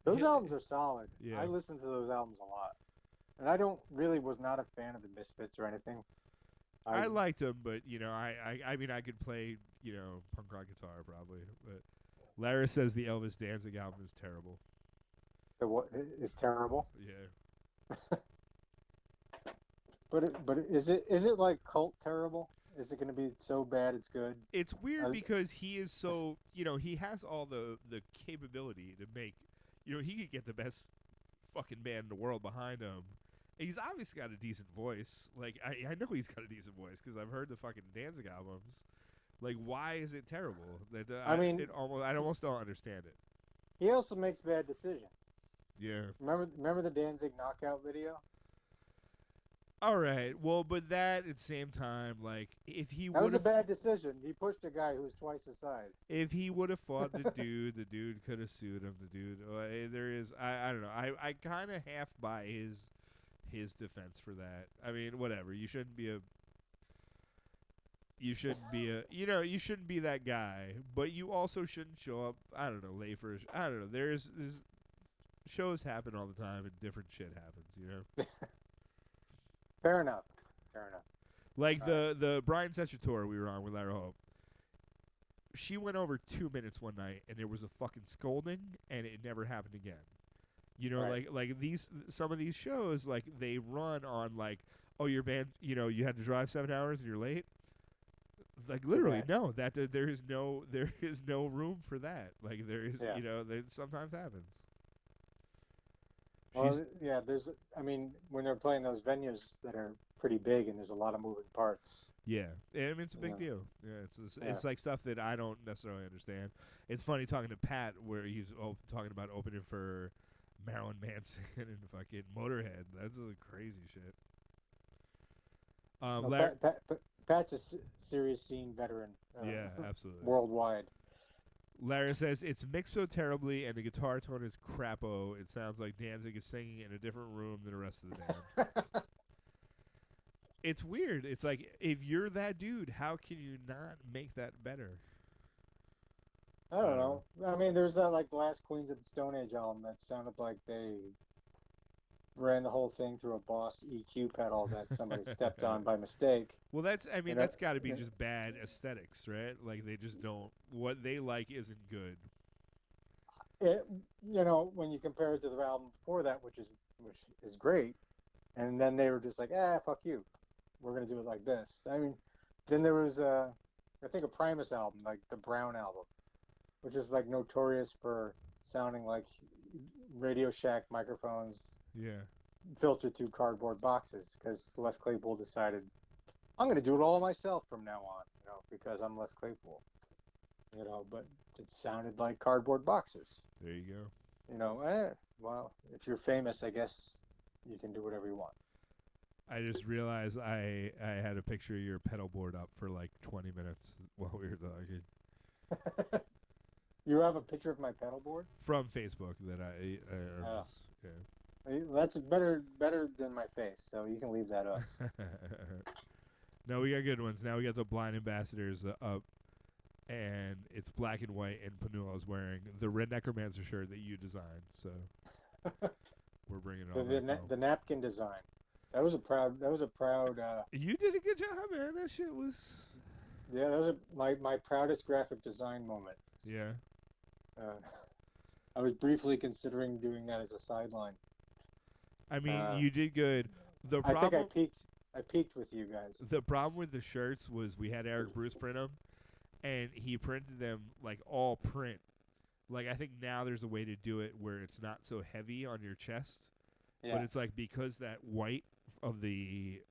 Those albums are solid.
Yeah.
I listen to those albums a lot, and I was not a fan of the Misfits or anything.
I liked them, but I mean, I could play punk rock guitar probably. But Lara says the Elvis Danzig album is terrible.
The what is terrible?
Yeah.
But is it like cult terrible? Is it going to be so bad it's good?
It's weird because he is so he has all the capability to make he could get the best fucking band in the world behind him. He's obviously got a decent voice. Like I know he's got a decent voice because I've heard the fucking Danzig albums. Like, why is it terrible? That I almost don't understand it.
He also makes bad decisions.
Yeah.
Remember the Danzig knockout video?
All right. Well, but that at the same time, like, if he
that was a bad decision. He pushed a guy who was twice his size.
If he would have fought the dude could have sued him. The dude, there is, I don't know. I kind of half buy his defense for that. I mean, whatever. You shouldn't be you shouldn't be that guy, but you also shouldn't show up, I don't know, late for I don't know. There's shows happen all the time and different shit happens,
Fair enough.
Like the Brian Setzer tour we were on with Lara Hope. She went over 2 minutes one night and there was a fucking scolding and it never happened again.
Right.
like some of these shows, like they run on like, oh, your band, you had to drive 7 hours and you're late. Like literally, no. That there is no room for that. Like there is, that sometimes happens.
Well, yeah. I mean, when they're playing those venues that are pretty big and there's a lot of moving parts.
Yeah, I mean it's a big deal. Yeah, it's like stuff that I don't necessarily understand. It's funny talking to Pat where he's talking about opening for Marilyn Manson and fucking Motorhead. That's crazy shit.
Pat's a serious scene veteran.
Yeah, absolutely.
Worldwide.
Lara says it's mixed so terribly and the guitar tone is crapo. It sounds like Danzig is singing in a different room than the rest of the band. It's weird. It's like, if you're that dude, how can you not make that better?
I don't know. I mean, there's that like Last Queens of the Stone Age album that sounded like they ran the whole thing through a Boss EQ pedal that somebody stepped on by mistake.
Well, that's got to be just bad aesthetics, right? Like they just don't, what they like isn't good.
When you compare it to the album before that, which is great, and then they were just like, fuck you, we're gonna do it like this. I mean, then there was I think a Primus album, like the Brown album, which is like notorious for sounding like Radio Shack microphones.
Yeah.
filtered through cardboard boxes because Les Claypool decided I'm going to do it all myself from now on, because I'm Les Claypool, but it sounded like cardboard boxes.
There you go.
Well, if you're famous, I guess you can do whatever you want.
I just realized I had a picture of your pedal board up for like 20 minutes while we were talking.
You have a picture of my pedal board?
From Facebook that
yeah. That's better than my face, so you can leave that up.
No, we got good ones. Now we got the Blind Ambassadors up, and it's black and white, and Panulo's wearing the Red Necromancer shirt that you designed, so we're bringing it all
the napkin design. That was a proud.
You did a good job, man. That shit was.
Yeah, that was my proudest graphic design moment.
Yeah.
I was briefly considering doing that as a sideline.
I mean, you did good. The
problem, I think I peaked with you guys.
The problem with the shirts was we had Eric Bruce print them, and he printed them like all print. Like I think now there's a way to do it where it's not so heavy on your chest, but it's like because that white of the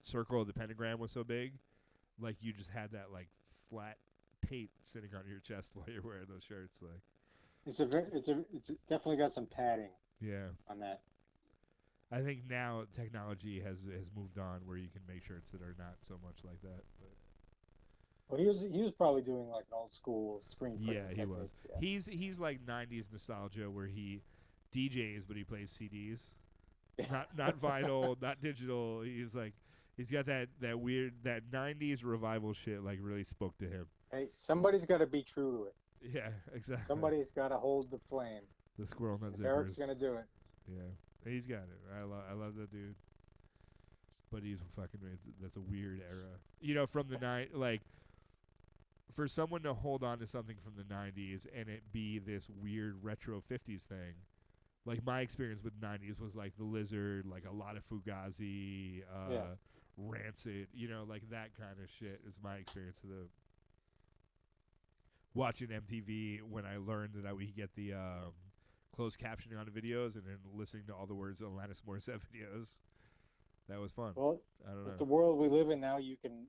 circle of the pentagram was so big, like you just had that like flat paint sitting on your chest while you're wearing those shirts. Like
it's definitely got some padding.
Yeah.
On that.
I think now technology has moved on where you can make shirts that are not so much like that. But
well, he was probably doing like an old school screen printing.
Yeah, he was. Yeah. He's like 90s nostalgia where he DJs but he plays CDs. not vinyl, not digital. He's got that weird 90s revival shit like really spoke to him.
Hey, somebody's got to be true to it.
Yeah, exactly.
Somebody's got to hold the flame.
The squirrel nut zippers.
Eric's gonna do it.
Yeah, he's got it. I love that dude. But he's fucking. That's a weird era. From the night, like for someone to hold on to something from the 90s and it be this weird retro 50s thing. Like my experience with 90s was like The Lizard, like a lot of Fugazi, Rancid, like that kind of shit is my experience of the watching MTV when I learned that we could get the closed captioning on the videos and then listening to all the words of Alanis Morissette videos. That was fun.
Well,
I don't know.
It's the world we live in now. You can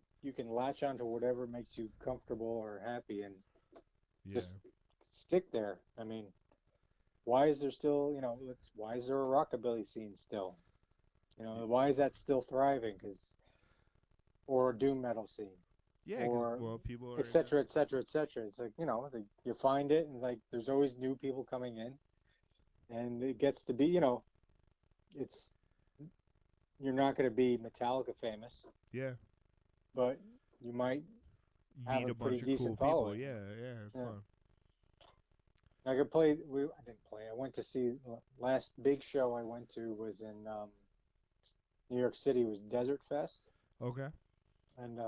latch onto whatever makes you comfortable or happy and just stick there. I mean, why is there still, why is there a rockabilly scene still? Why is that still thriving? Or a doom metal scene.
Yeah, because people are
et cetera, et cetera, et cetera. It's like, you find it and like there's always new people coming in and it gets to be, you're not going to be Metallica famous.
Yeah.
But you might
meet a bunch of cool people. Yeah, it's fun.
I didn't play. I went to see last big show I went to was in New York City. It was Desert Fest.
Okay.
And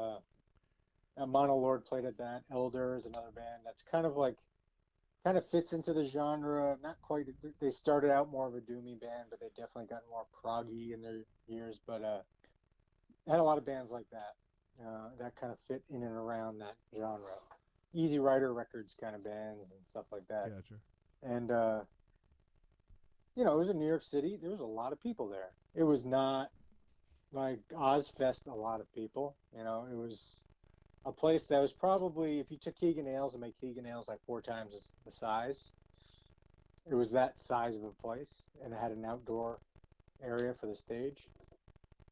Monolord played at that. Elder is another band that's kind of fits into the genre. Not quite. They started out more of a doomy band, but they definitely got more proggy in their years. But had a lot of bands like that that kind of fit in and around that genre. Easy Rider Records kind of bands and stuff like that.
Gotcha.
And it was in New York City. There was a lot of people there. It was not like Ozfest. A lot of people. It was a place that was probably, if you took Keegan Ailes and made Keegan Ailes like 4 times the size, it was that size of a place, and it had an outdoor area for the stage.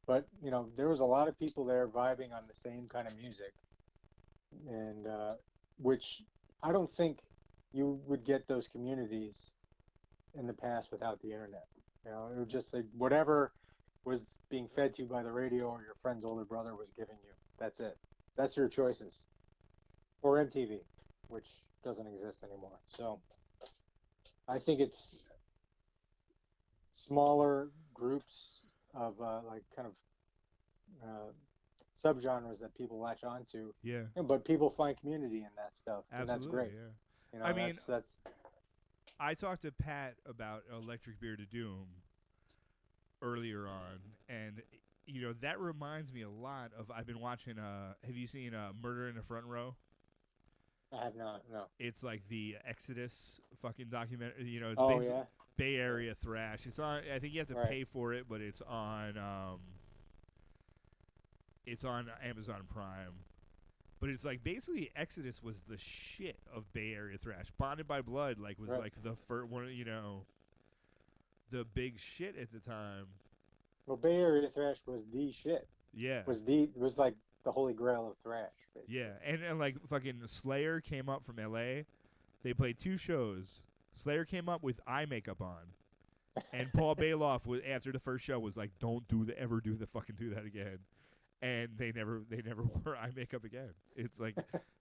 But there was a lot of people there vibing on the same kind of music, and which I don't think you would get those communities in the past without the internet. It was just like whatever was being fed to you by the radio or your friend's older brother was giving you. That's it. That's your choices. Or MTV, which doesn't exist anymore. So I think it's smaller groups of subgenres that people latch onto.
Yeah.
But people find community in that stuff.
Absolutely,
and that's great.
Yeah. I mean, that's I talked to Pat about Electric Beer to Doom earlier on, and that reminds me a lot of, I've been watching have you seen Murder in the Front Row?
I have not, no.
It's like the Exodus fucking documentary.
It's
Bay Area thrash. It's on. I think you have to
Right.
pay for it, but it's on. It's on Amazon Prime. But it's like basically Exodus was the shit of Bay Area thrash. Bonded by Blood was
Right.
like the first one, the big shit at the time.
Well, Bay Area thrash was the shit.
Yeah.
Was like the holy grail of thrash. Basically.
Yeah, and like fucking Slayer came up from L.A. They played 2 shows. Slayer came up with eye makeup on, and Paul Bailoff was after the first show was like, "Don't ever do that again." And they never wore eye makeup again. It's like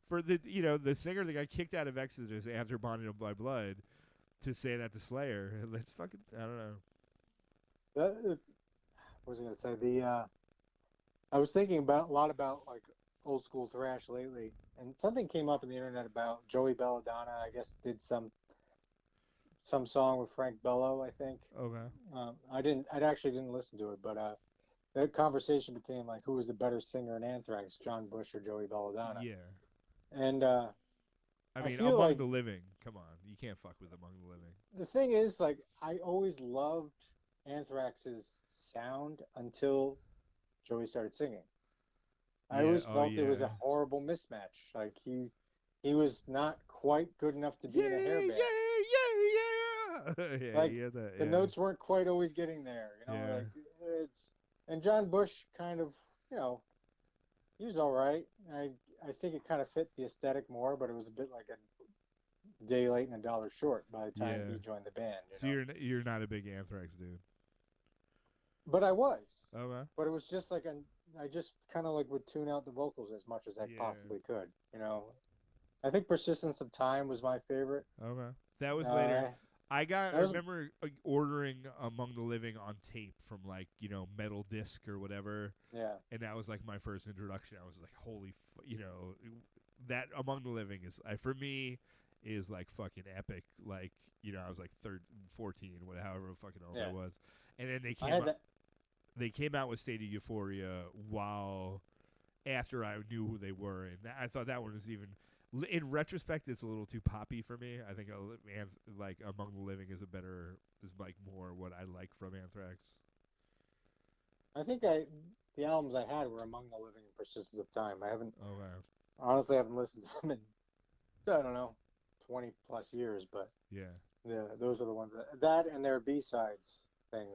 for the singer that got kicked out of Exodus after Bonded by Blood to say that to Slayer. Let's fucking I don't know.
What was I gonna say? I was thinking a lot about like old school thrash lately, and something came up on the internet about Joey Belladonna. I guess did some song with Frank Bello, I think.
Okay.
I actually didn't listen to it, but that conversation became like, who was the better singer in Anthrax, John Bush or Joey Belladonna?
Yeah.
And
I mean,
feel
Among
like
the Living. Come on, you can't fuck with Among the Living.
the thing is, like, I always loved Anthrax's sound until Joey started singing. I always felt it was a horrible mismatch. Like he was not quite good enough to be in a hair band.
Yeah,
like
that,
the notes weren't quite always getting there. Like and John Bush kind of, he was all right. I think it kind of fit the aesthetic more, but it was a bit like a day late and a dollar short by the time he joined the band.
So you're not a big Anthrax dude.
But I was.
Okay.
But it was just like I just kind of like would tune out the vocals as much as I possibly could. I think Persistence of Time was my favorite.
Okay. That was later. I remember ordering Among the Living on tape from Metal Disc or whatever.
Yeah.
And that was like my first introduction. I was like, holy, that Among the Living is for me is like fucking epic. Like, I was like 14, however fucking old I was. And then they came out with State of Euphoria after I knew who they were, and I thought that one was even. In retrospect, it's a little too poppy for me. I think like Among the Living is like more what I like from Anthrax.
I think the albums I had were Among the Living and Persistence of Time. I haven't honestly listened to them in, I don't know, 20 plus years, but those are the ones that and their B-sides thing.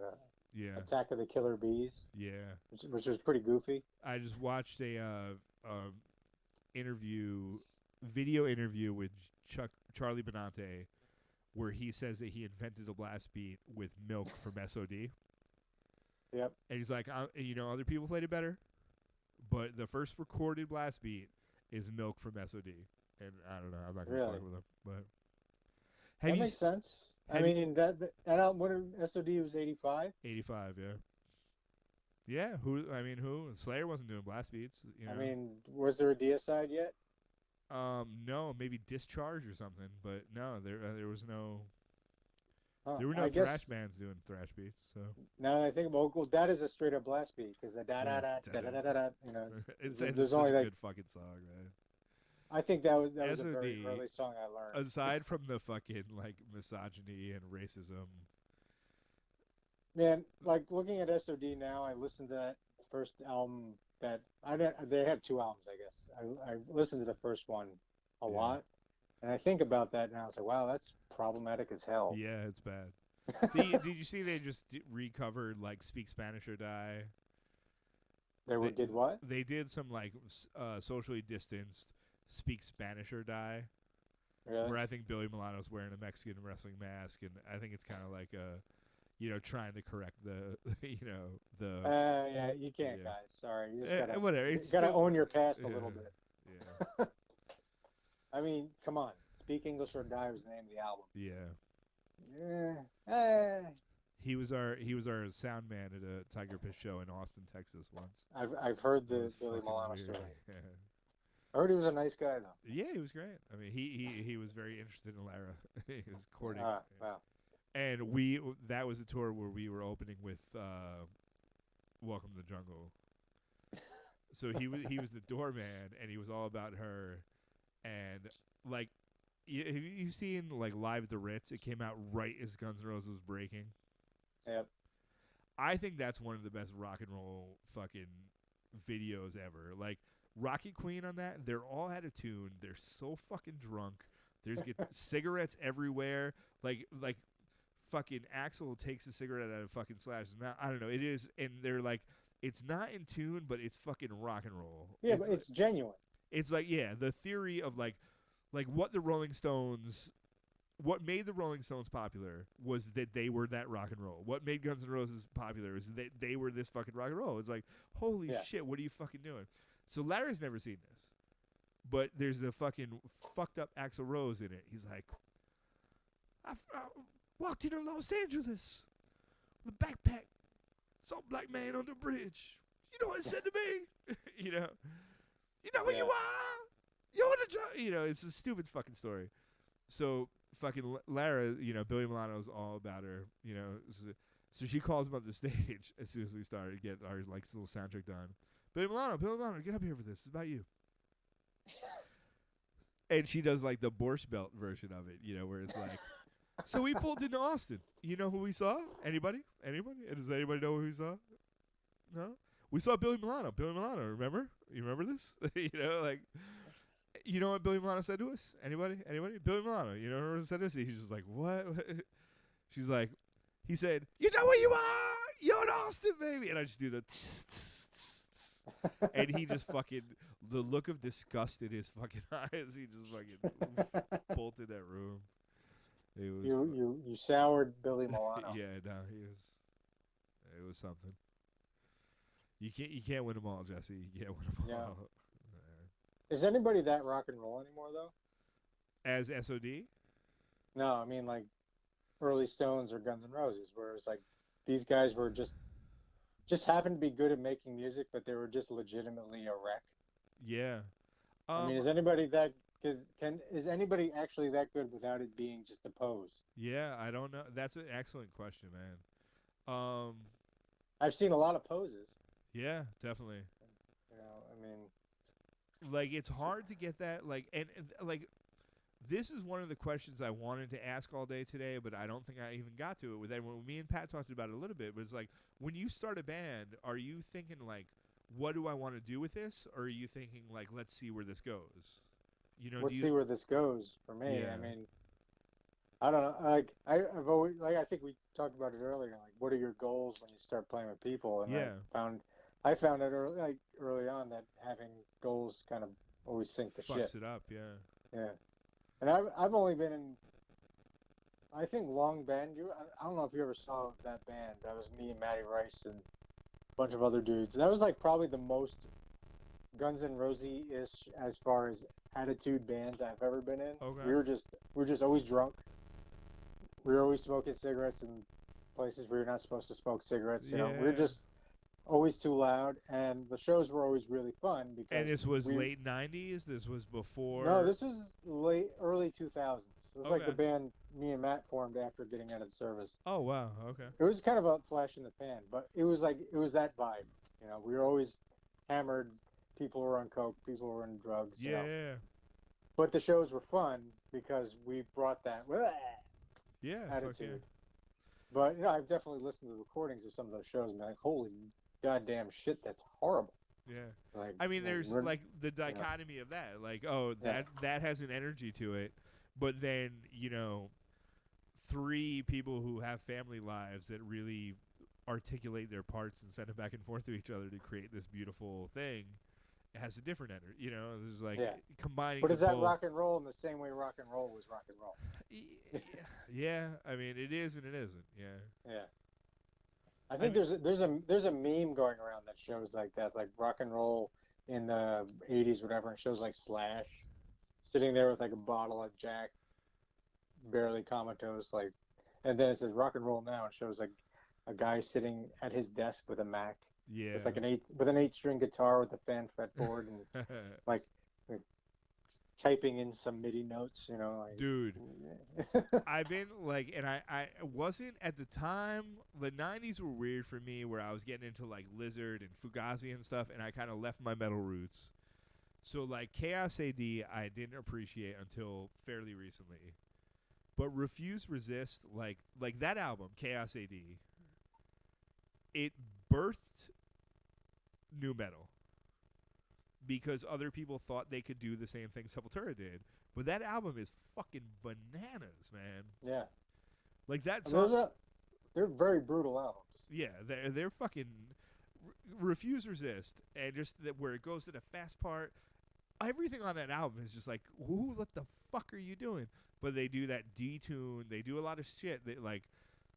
Attack of the Killer Bees.
Yeah,
which was pretty goofy.
I just watched a video interview with Charlie Benante, where he says that he invented the blast beat with Milk from SOD.
Yep.
And he's like, other people played it better, but the first recorded blast beat is Milk from SOD. And I don't know, I'm not gonna fuck with him, but
that makes sense. I mean, that album, when SOD was 85?
85, yeah. Yeah, who? Slayer wasn't doing blast beats.
I mean, was there a deicide yet?
No, maybe Discharge or something, but no, there was no.
Huh.
There were no thrash bands doing thrash beats. So
now that I think about, well, that is a straight up blast beat because the da da da da da da da.
It's only a good fucking song, man.
I think that was a very early song I learned.
Aside from the fucking like misogyny and racism.
Man, like looking at SOD now, I listened to that first album that they have 2 albums, I guess. I listened to the first one a lot, and I think about that now. It's like, wow, that's problematic as hell.
Yeah, it's bad. Did you see they just recovered like Speak Spanish or Die?
They did what?
They did some like socially distanced Speak Spanish or Die.
Really?
Where I think Billy Milano's wearing a Mexican wrestling mask, and I think it's kind of like trying to correct the.
Yeah, you can't, guys. Sorry, you just gotta
whatever.
You gotta own your past a little bit.
Yeah.
I mean, come on. Speak English or Die was the name of the album.
Yeah. He was our sound man at a Tiger Fish show in Austin, Texas once.
I've heard the Billy Milano story.
Yeah.
I heard he was a nice guy though.
Yeah, he was great. I mean, he was very interested in Lara. He was courting.
Wow.
And that was a tour where we were opening with Welcome to the Jungle. So he was the doorman, and he was all about her, and like Have you seen like Live at the Ritz? It came out right as Guns N' Roses was breaking.
Yep.
I think that's one of the best rock and roll fucking videos ever. Like Rocky Queen on that, they're all out of tune. They're so fucking drunk. There's cigarettes everywhere. Like fucking Axl takes a cigarette out of fucking Slash's mouth. I don't know. It is, and they're like, it's not in tune, but it's fucking rock and roll.
Yeah, but it's genuine.
It's like, yeah, the theory of like what the Rolling Stones. What made the Rolling Stones popular was that they were that rock and roll. What made Guns N' Roses popular is that they were this fucking rock and roll. It's like, holy shit, what are you fucking doing? So Larry's never seen this. But there's the fucking fucked up Axl Rose in it. He's like, I walked into Los Angeles with a backpack, saw a black man on the bridge. You know what it said to me? You know who you are? You're the job. You know, it's a stupid fucking story. So fucking Lara, Billy Milano's all about her, so she calls him up the stage as soon as we started get our like little soundtrack done. Billy Milano, get up here for this. It's about you. And she does like the Borscht Belt version of it, where it's like, so we pulled into Austin. You know who we saw? Anybody? Does anybody know who we saw? No? We saw Billy Milano. Remember? You remember this? You know what Billy Milano said to us? Anybody? Billy Milano. You know what said to us? He's just like, what? She's like, he said, you know where you are? You're in Austin, baby. And I just do the and he just fucking, the look of disgust in his fucking eyes, he just fucking bolted that room. It was
you soured Billy Milano.
Yeah, no, it was something. You can't win them all, Jesse. You can't win them all.
Is anybody that rock and roll anymore, though?
As SOD?
No, I mean like early Stones or Guns N' Roses, where it's like these guys were just happened to be good at making music, but they were just legitimately a wreck.
Yeah.
I mean, is anybody is anybody actually that good without it being just a pose?
Yeah, I don't know. That's an excellent question, man.
I've seen a lot of poses.
Yeah, definitely.
I mean,
like it's hard to get that and this is one of the questions I wanted to ask all day today, but I don't think I even got to it with everyone. Me and Pat talked about it a little bit. It was like, when you start a band, are you thinking like, what do I want to do with this? Or are you thinking like, let's see where this goes?
Let's see where this goes for me.
Yeah.
I mean, I don't know. Like I've always I think we talked about it earlier. Like, what are your goals when you start playing with people? And I found it early on that having goals kind of always sink the ship.
Fucks it up, yeah.
Yeah. And I've only been in, I think, Long Band. I don't know if you ever saw that band. That was me and Matty Rice and a bunch of other dudes. That was like probably the most Guns N' Rosy-ish as far as attitude bands I've ever been in.
Okay.
We were just always drunk. We were always smoking cigarettes in places where you're not supposed to smoke cigarettes. We were just always too loud, and the shows were always really fun because.
And this was late '90s. This was before.
No, this was early 2000s. It was like the band me and Matt formed after getting out of the service.
Oh wow, okay.
It was kind of a flash in the pan, but it was that vibe. We were always hammered. People were on coke. People were on drugs.
Yeah.
But the shows were fun because we brought that attitude.
Yeah.
But I've definitely listened to the recordings of some of those shows and been like, holy goddamn shit, that's horrible.
Yeah.
Like,
I mean, there's like the dichotomy of that. Like, that has an energy to it, but then three people who have family lives that really articulate their parts and send it back and forth to each other to create this beautiful thing. It has a different energy. There's like combining.
But is that rock and roll in the same way rock and roll was rock and roll?
Yeah. I mean, it is and it isn't. Yeah.
Yeah. I think there's a meme going around that shows like that, like rock and roll in the 80s, whatever, and shows like Slash sitting there with like a bottle of Jack, barely comatose, like, and then it says rock and roll now. It shows like a guy sitting at his desk with a Mac.
Yeah.
With like an 8-string guitar with a fan fretboard and like typing in some MIDI notes, like,
dude. I've been like, and I wasn't at the time. The 90s were weird for me, where I was getting into like Lizard and Fugazi and stuff, and I kind of left my metal roots. So like Chaos AD, I didn't appreciate until fairly recently. But Refuse Resist, like that album, Chaos AD, it birthed new metal because other people thought they could do the same thing Sepultura did. But that album is fucking bananas, man.
Yeah.
Like that song.
They're very brutal albums.
Yeah, they're fucking Refuse Resist, and just where it goes to the fast part. Everything on that album is just like, ooh, what the fuck are you doing? But they do that detune. They do a lot of shit that, like,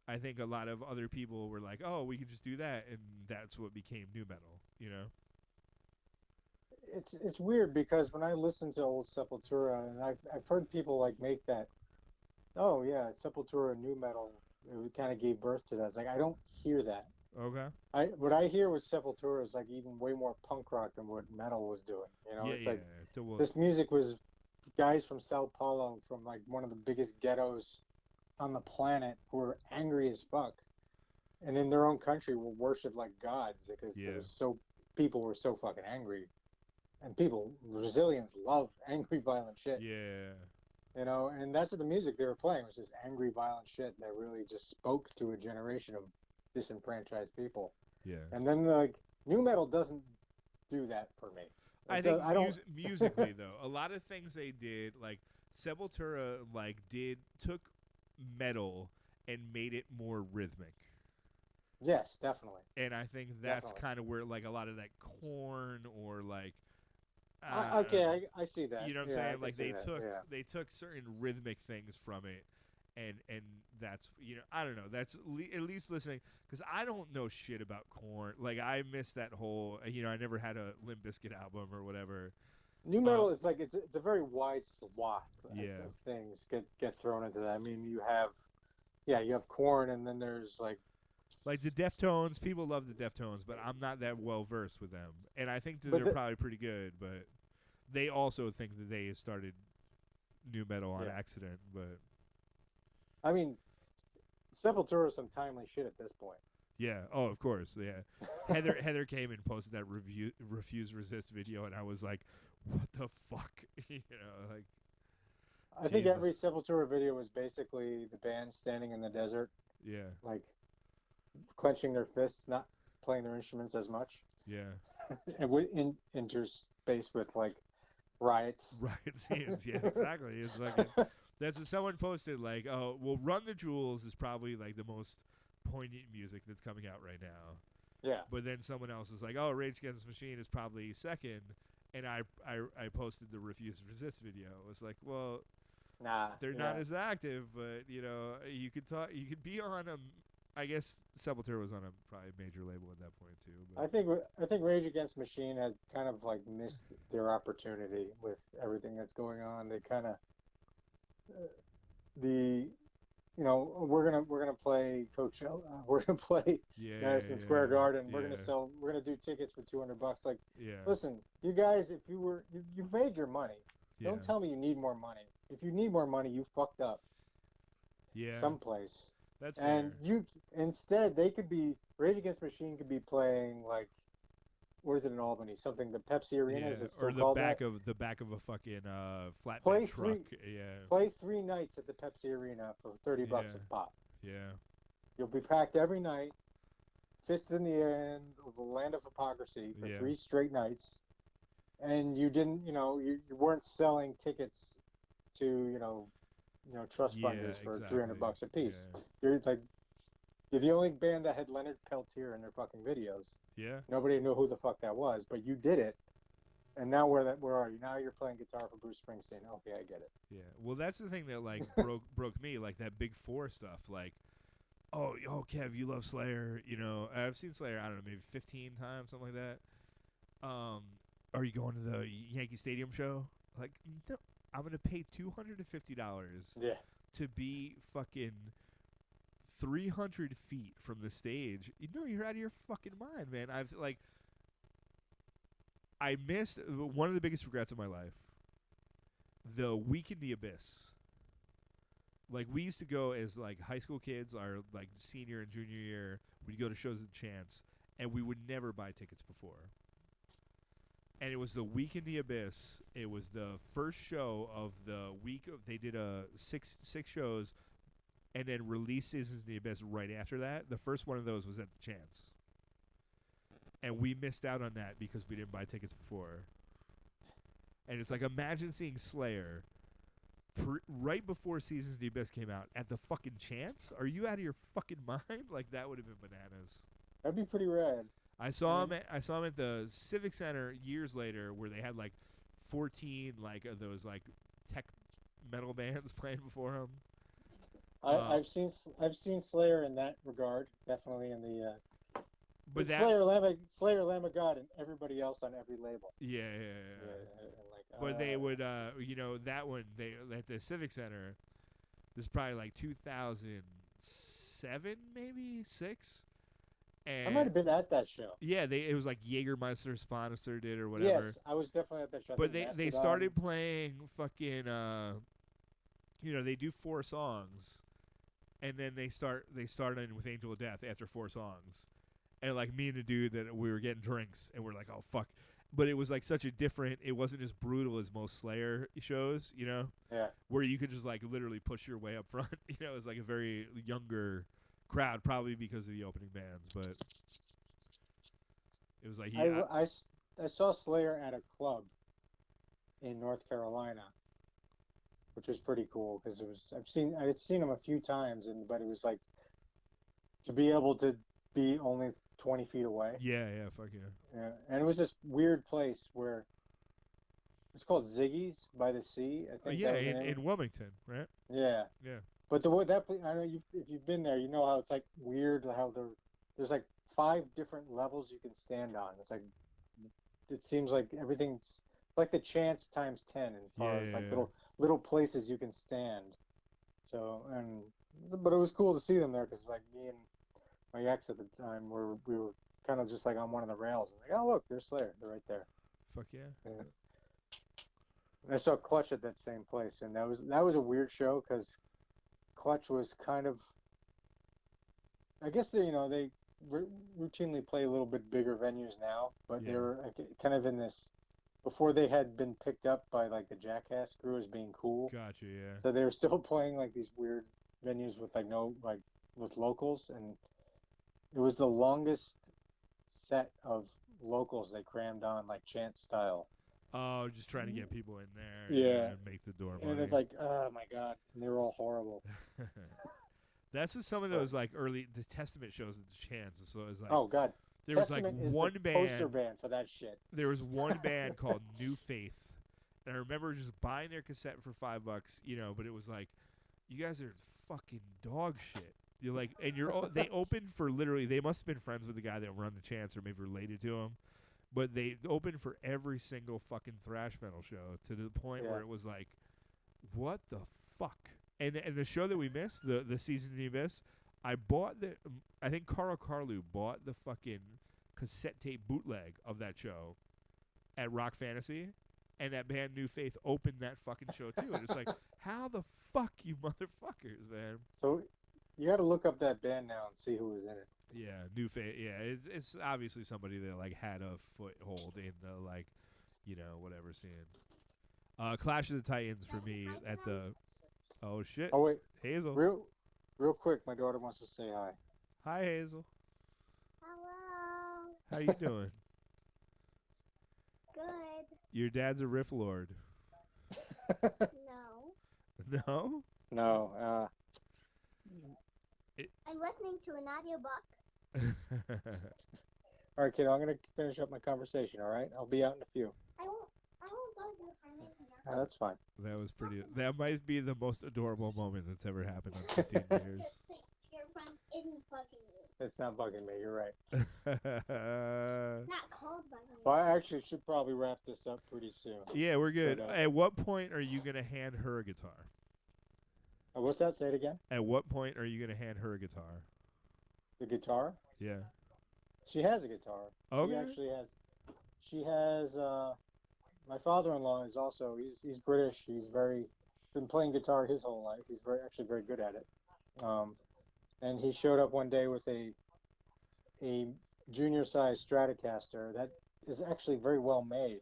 I think a lot of other people were like, oh, we can just do that, and that's what became new metal, you know?
It's weird because when I listen to old Sepultura, and I've heard people like make that, oh yeah, Sepultura new metal, it kind of gave birth to that. It's like I don't hear that.
Okay.
What I hear with Sepultura is like even way more punk rock than what metal was doing. You know, it's like this music was guys from Sao Paulo, from like one of the biggest ghettos on the planet, who were angry as fuck, and in their own country were worshipped like gods because people were so fucking angry, and Brazilians love angry, violent shit.
Yeah.
You know, and that's what the music they were playing was just angry, violent shit that really just spoke to a generation of disenfranchised people.
Yeah.
And then like new metal doesn't do that for me.
I think musically though, a lot of things they did, like Sepultura, like took metal and made it more rhythmic.
Yes, definitely.
And I think that's kind of where like a lot of that Korn or like
okay, I see that.
You know what I'm saying? Like they took certain rhythmic things from it, and that's, you know, I don't know. That's at least listening, because I don't know shit about Korn. Like I missed that whole. You know, I never had a Limp Bizkit album or whatever.
New metal is like it's a very wide swath of things get thrown into that. I mean, you have Korn, and then there's like
the Deftones. People love the Deftones, but I'm not that well versed with them, and I think that they're probably pretty good. But they also think that they started new metal on accident. But
I mean, Sepultura is some timely shit at this point.
Yeah. Oh, of course. Yeah. Heather came and posted that Refuse Resist video, and I was like, "What the fuck?" You know, like.
I think every Sepultura video was basically the band standing in the desert.
Yeah.
Like clenching their fists, not playing their instruments as much.
Yeah.
And interspaced with like riots.
Riot scenes. Yeah, exactly. It's like that's what someone posted. Like, oh, well, Run the Jewels is probably like the most poignant music that's coming out right now.
Yeah.
But then someone else is like, oh, Rage Against the Machine is probably second, and I posted the Refuse Resist video. It was like, well,
nah,
they're not as active, but you know, you could be on a. I guess Sepultura was on a probably major label at that point too. But.
I think Rage Against the Machine had kind of like missed their opportunity with everything that's going on. They kind of we're gonna play Coachella. We're gonna play Madison Square Garden. We're gonna do tickets for $200. Like, listen, you guys, if you've made your money, don't tell me you need more money. If you need more money, you fucked up.
Yeah.
Someplace.
That's fair.
And instead they could be Rage Against the Machine could be playing like, what is it in Albany? Something, the Pepsi Arena, is it still
or
called that?
the back of a fucking flatbed truck.
Play 3 nights at the Pepsi Arena for $30 a pop.
Yeah.
You'll be packed every night, fists in the air in the land of hypocrisy for 3 straight nights, and you didn't, you weren't selling tickets to, trust funders for $300 a piece. Yeah. You're the only band that had Leonard Peltier in their fucking videos.
Yeah.
Nobody knew who the fuck that was, but you did it. And now where are you? Now you're playing guitar for Bruce Springsteen. Okay, I get it.
Yeah. Well, that's the thing that like broke me, like that Big Four stuff. Like, oh, Kev, you love Slayer. You know, I've seen Slayer, I don't know, maybe 15 times, something like that. Are you going to the Yankee Stadium show? Like, no. I'm going to pay $250 to be fucking 300 feet from the stage. You're out of your fucking mind, man. I missed one of the biggest regrets of my life. The Week in the Abyss. Like, we used to go as like high school kids, our like senior and junior year. We'd go to shows at Chance, and we would never buy tickets before. and it was the week in the Abyss. It was the first show of the week. They did six shows, and then released Seasons in the Abyss right after that. The first one of those was at the Chance, and we missed out on that because we didn't buy tickets before. And it's like, imagine seeing Slayer right before Seasons of the Abyss came out at the fucking Chance. Are you out of your fucking mind? Like, that would have been bananas.
That'd be pretty rad.
I saw him at the Civic Center years later, where they had like 14 like of those like tech metal bands playing before him.
I've seen Slayer in that regard, definitely in the.
But that,
Slayer, Lamb of God, and everybody else on every label.
Yeah. But they would, that one they at the Civic Center. This is probably like 2007, maybe 6. And
I might have been at that show.
Yeah, it was like Jägermeister sponsored it or whatever.
Yes, I was definitely at that show.
But they started playing fucking, they do 4 songs, and then they started with Angel of Death after 4 songs. And like me and the dude that we were getting drinks, and we're like, oh fuck. But it was like such a different. It wasn't as brutal as most Slayer shows,
Yeah.
Where you could just like literally push your way up front. It was like a very younger crowd, probably because of the opening bands. But it was like
I saw Slayer at a club in North Carolina, which was pretty cool because I'd seen them a few times, but it was like to be able to be only 20 feet away.
Yeah, fuck yeah.
Yeah, and it was this weird place where it's called Ziggy's by the Sea. I think.
In Wilmington, right?
Yeah. But that place, I know if you've been there, you know how it's like weird how there's like 5 different levels you can stand on. It's like it seems like everything's like the Chance times 10 as far as like little places you can stand. So but it was cool to see them there because like me and my ex at the time we were kind of just like on one of the rails and like, oh look, there's Slayer, they're right there.
Fuck yeah.
And I saw Clutch at that same place, and that was a weird show because Clutch was kind of, I guess they routinely play a little bit bigger venues now, but they were kind of in this before they had been picked up by like the Jackass crew as being cool.
Gotcha, yeah.
So they were still playing like these weird venues with with locals, and it was the longest set of locals they crammed on like chant style.
Oh, just trying to get people in there.
Yeah.
And make the door money.
And it's like, oh my god, and they were all horrible.
That's just some of those like early the Testament shows at the Chance. So it was like,
oh god,
there
Testament
was like
is
one
the
band
poster band for that shit.
There was one band called New Faith, and I remember just buying their cassette for $5, but it was like, you guys are fucking dog shit. You're like, and they opened for literally. They must have been friends with the guy that run the Chance, or maybe related to him. But they opened for every single fucking thrash metal show to the point where it was like, what the fuck? And the show that we missed, the Season of the Abyss, I think Carl Carlu bought the fucking cassette tape bootleg of that show at Rock Fantasy, and that band New Faith opened that fucking show too. And it's like, how the fuck, you motherfuckers, man?
So you got to look up that band now and see who was in it.
Yeah, New Faith. Yeah, it's obviously somebody that like had a foothold in the like, whatever scene. Clash of the Titans for me at the. Oh shit.
Oh wait,
Hazel.
Real quick, my daughter wants to say hi.
Hi, Hazel.
Hello.
How you doing?
Good.
Your dad's a riff lord.
No.
No.
No.
I'm listening to an audiobook.
All right, kiddo, I'm going to finish up my conversation, all right? I'll be out in a few.
I won't bug you for anything else.
That's fine.
That was pretty. That might be the most adorable moment that's ever happened in 15 years.
Your friend isn't bugging you.
It's not bugging me, you're right.
Not called bugging you.
Well, I actually should probably wrap this up pretty soon.
Yeah, we're good.
But,
At what point are you going to hand her a guitar?
What's that? Say it again.
At what point are you going to hand her a guitar?
The guitar?
Yeah.
She has a guitar.
Okay.
She has, my father-in-law is also, he's British. He's been playing guitar his whole life. He's actually very good at it. And he showed up one day with a junior-sized Stratocaster that is actually very well made.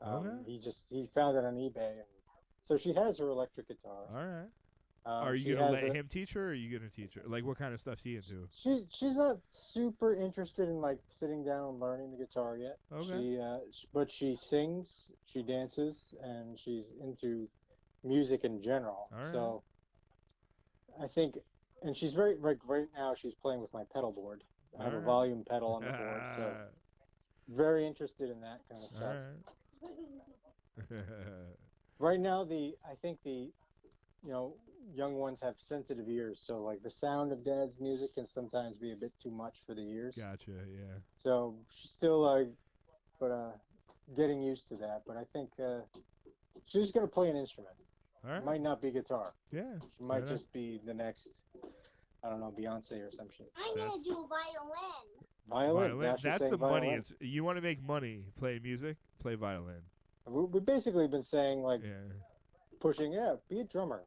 Okay.
He found it on eBay, and so she has her electric guitar.
All right. Are
She
you gonna
has
let him teach her, or are you gonna teach her? Like, what kind of stuff's he into?
She's not super interested in like sitting down and learning the guitar yet.
Okay.
But she sings, she dances, and she's into music in general.
All right.
So I think, and she's very like right now she's playing with my pedal board. I have a volume pedal on the board, so very interested in that kind of stuff.
All right.
Right now, I think young ones have sensitive ears, so like the sound of dad's music can sometimes be a bit too much for the ears.
Gotcha. Yeah.
So she's still getting used to that. But I think she's gonna play an instrument.
All right.
It might not be guitar.
Yeah.
She might just be the next, I don't know, Beyonce or some shit.
I'm gonna do violin.
Violin.
That's the
violin.
money. You want to make money playing music? Play violin.
We've basically been saying like
Yeah.
pushing. Yeah, be a drummer.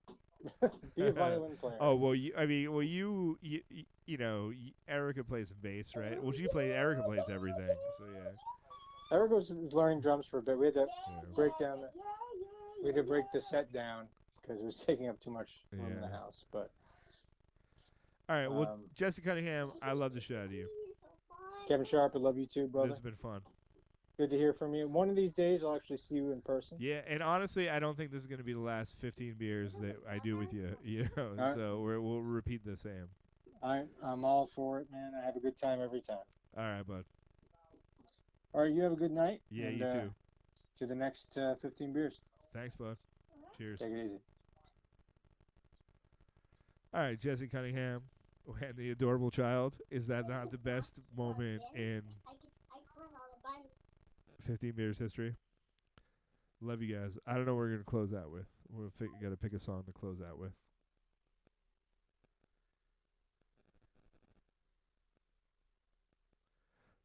Be a violin player.
Oh well, you know, Erica plays bass, right? Well, Erica plays everything. So yeah.
Erica was learning drums for a bit. We had to break the set down because it was taking up too much room in the house. But
all right, well, Jesse Cunningham, I love the shit out of you.
Kevin Sharp, I love you too, brother.
This has been fun.
Good to hear from you. One of these days, I'll actually see you in person.
Yeah, and honestly, I don't think this is going to be the last 15 beers that I do with you. You know,
right.
So we'll repeat the same.
I'm all for it, man. I have a good time every time.
All right, bud.
All right, you have a good night.
Yeah,
and,
you too.
To the next 15 beers.
Thanks, bud. Cheers.
Take it easy.
All right, Jesse Cunningham and the adorable child. Is that not the best moment in 15 beers history? Love you guys. I don't know what we're going to close out with. We'll got to pick a song to close out with.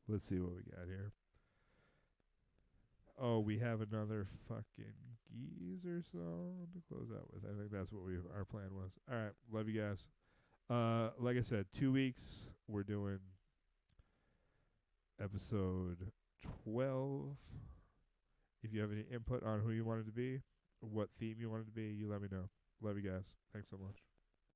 Let's see what we got here. Oh, we have another fucking geezer song to close out with. I think that's what our plan was. All right, love you guys. Like I said, 2 weeks we're doing episode 12. If you have any input on who you want it to be, what theme you want it to be, you let me know. Love you guys. Thanks so much.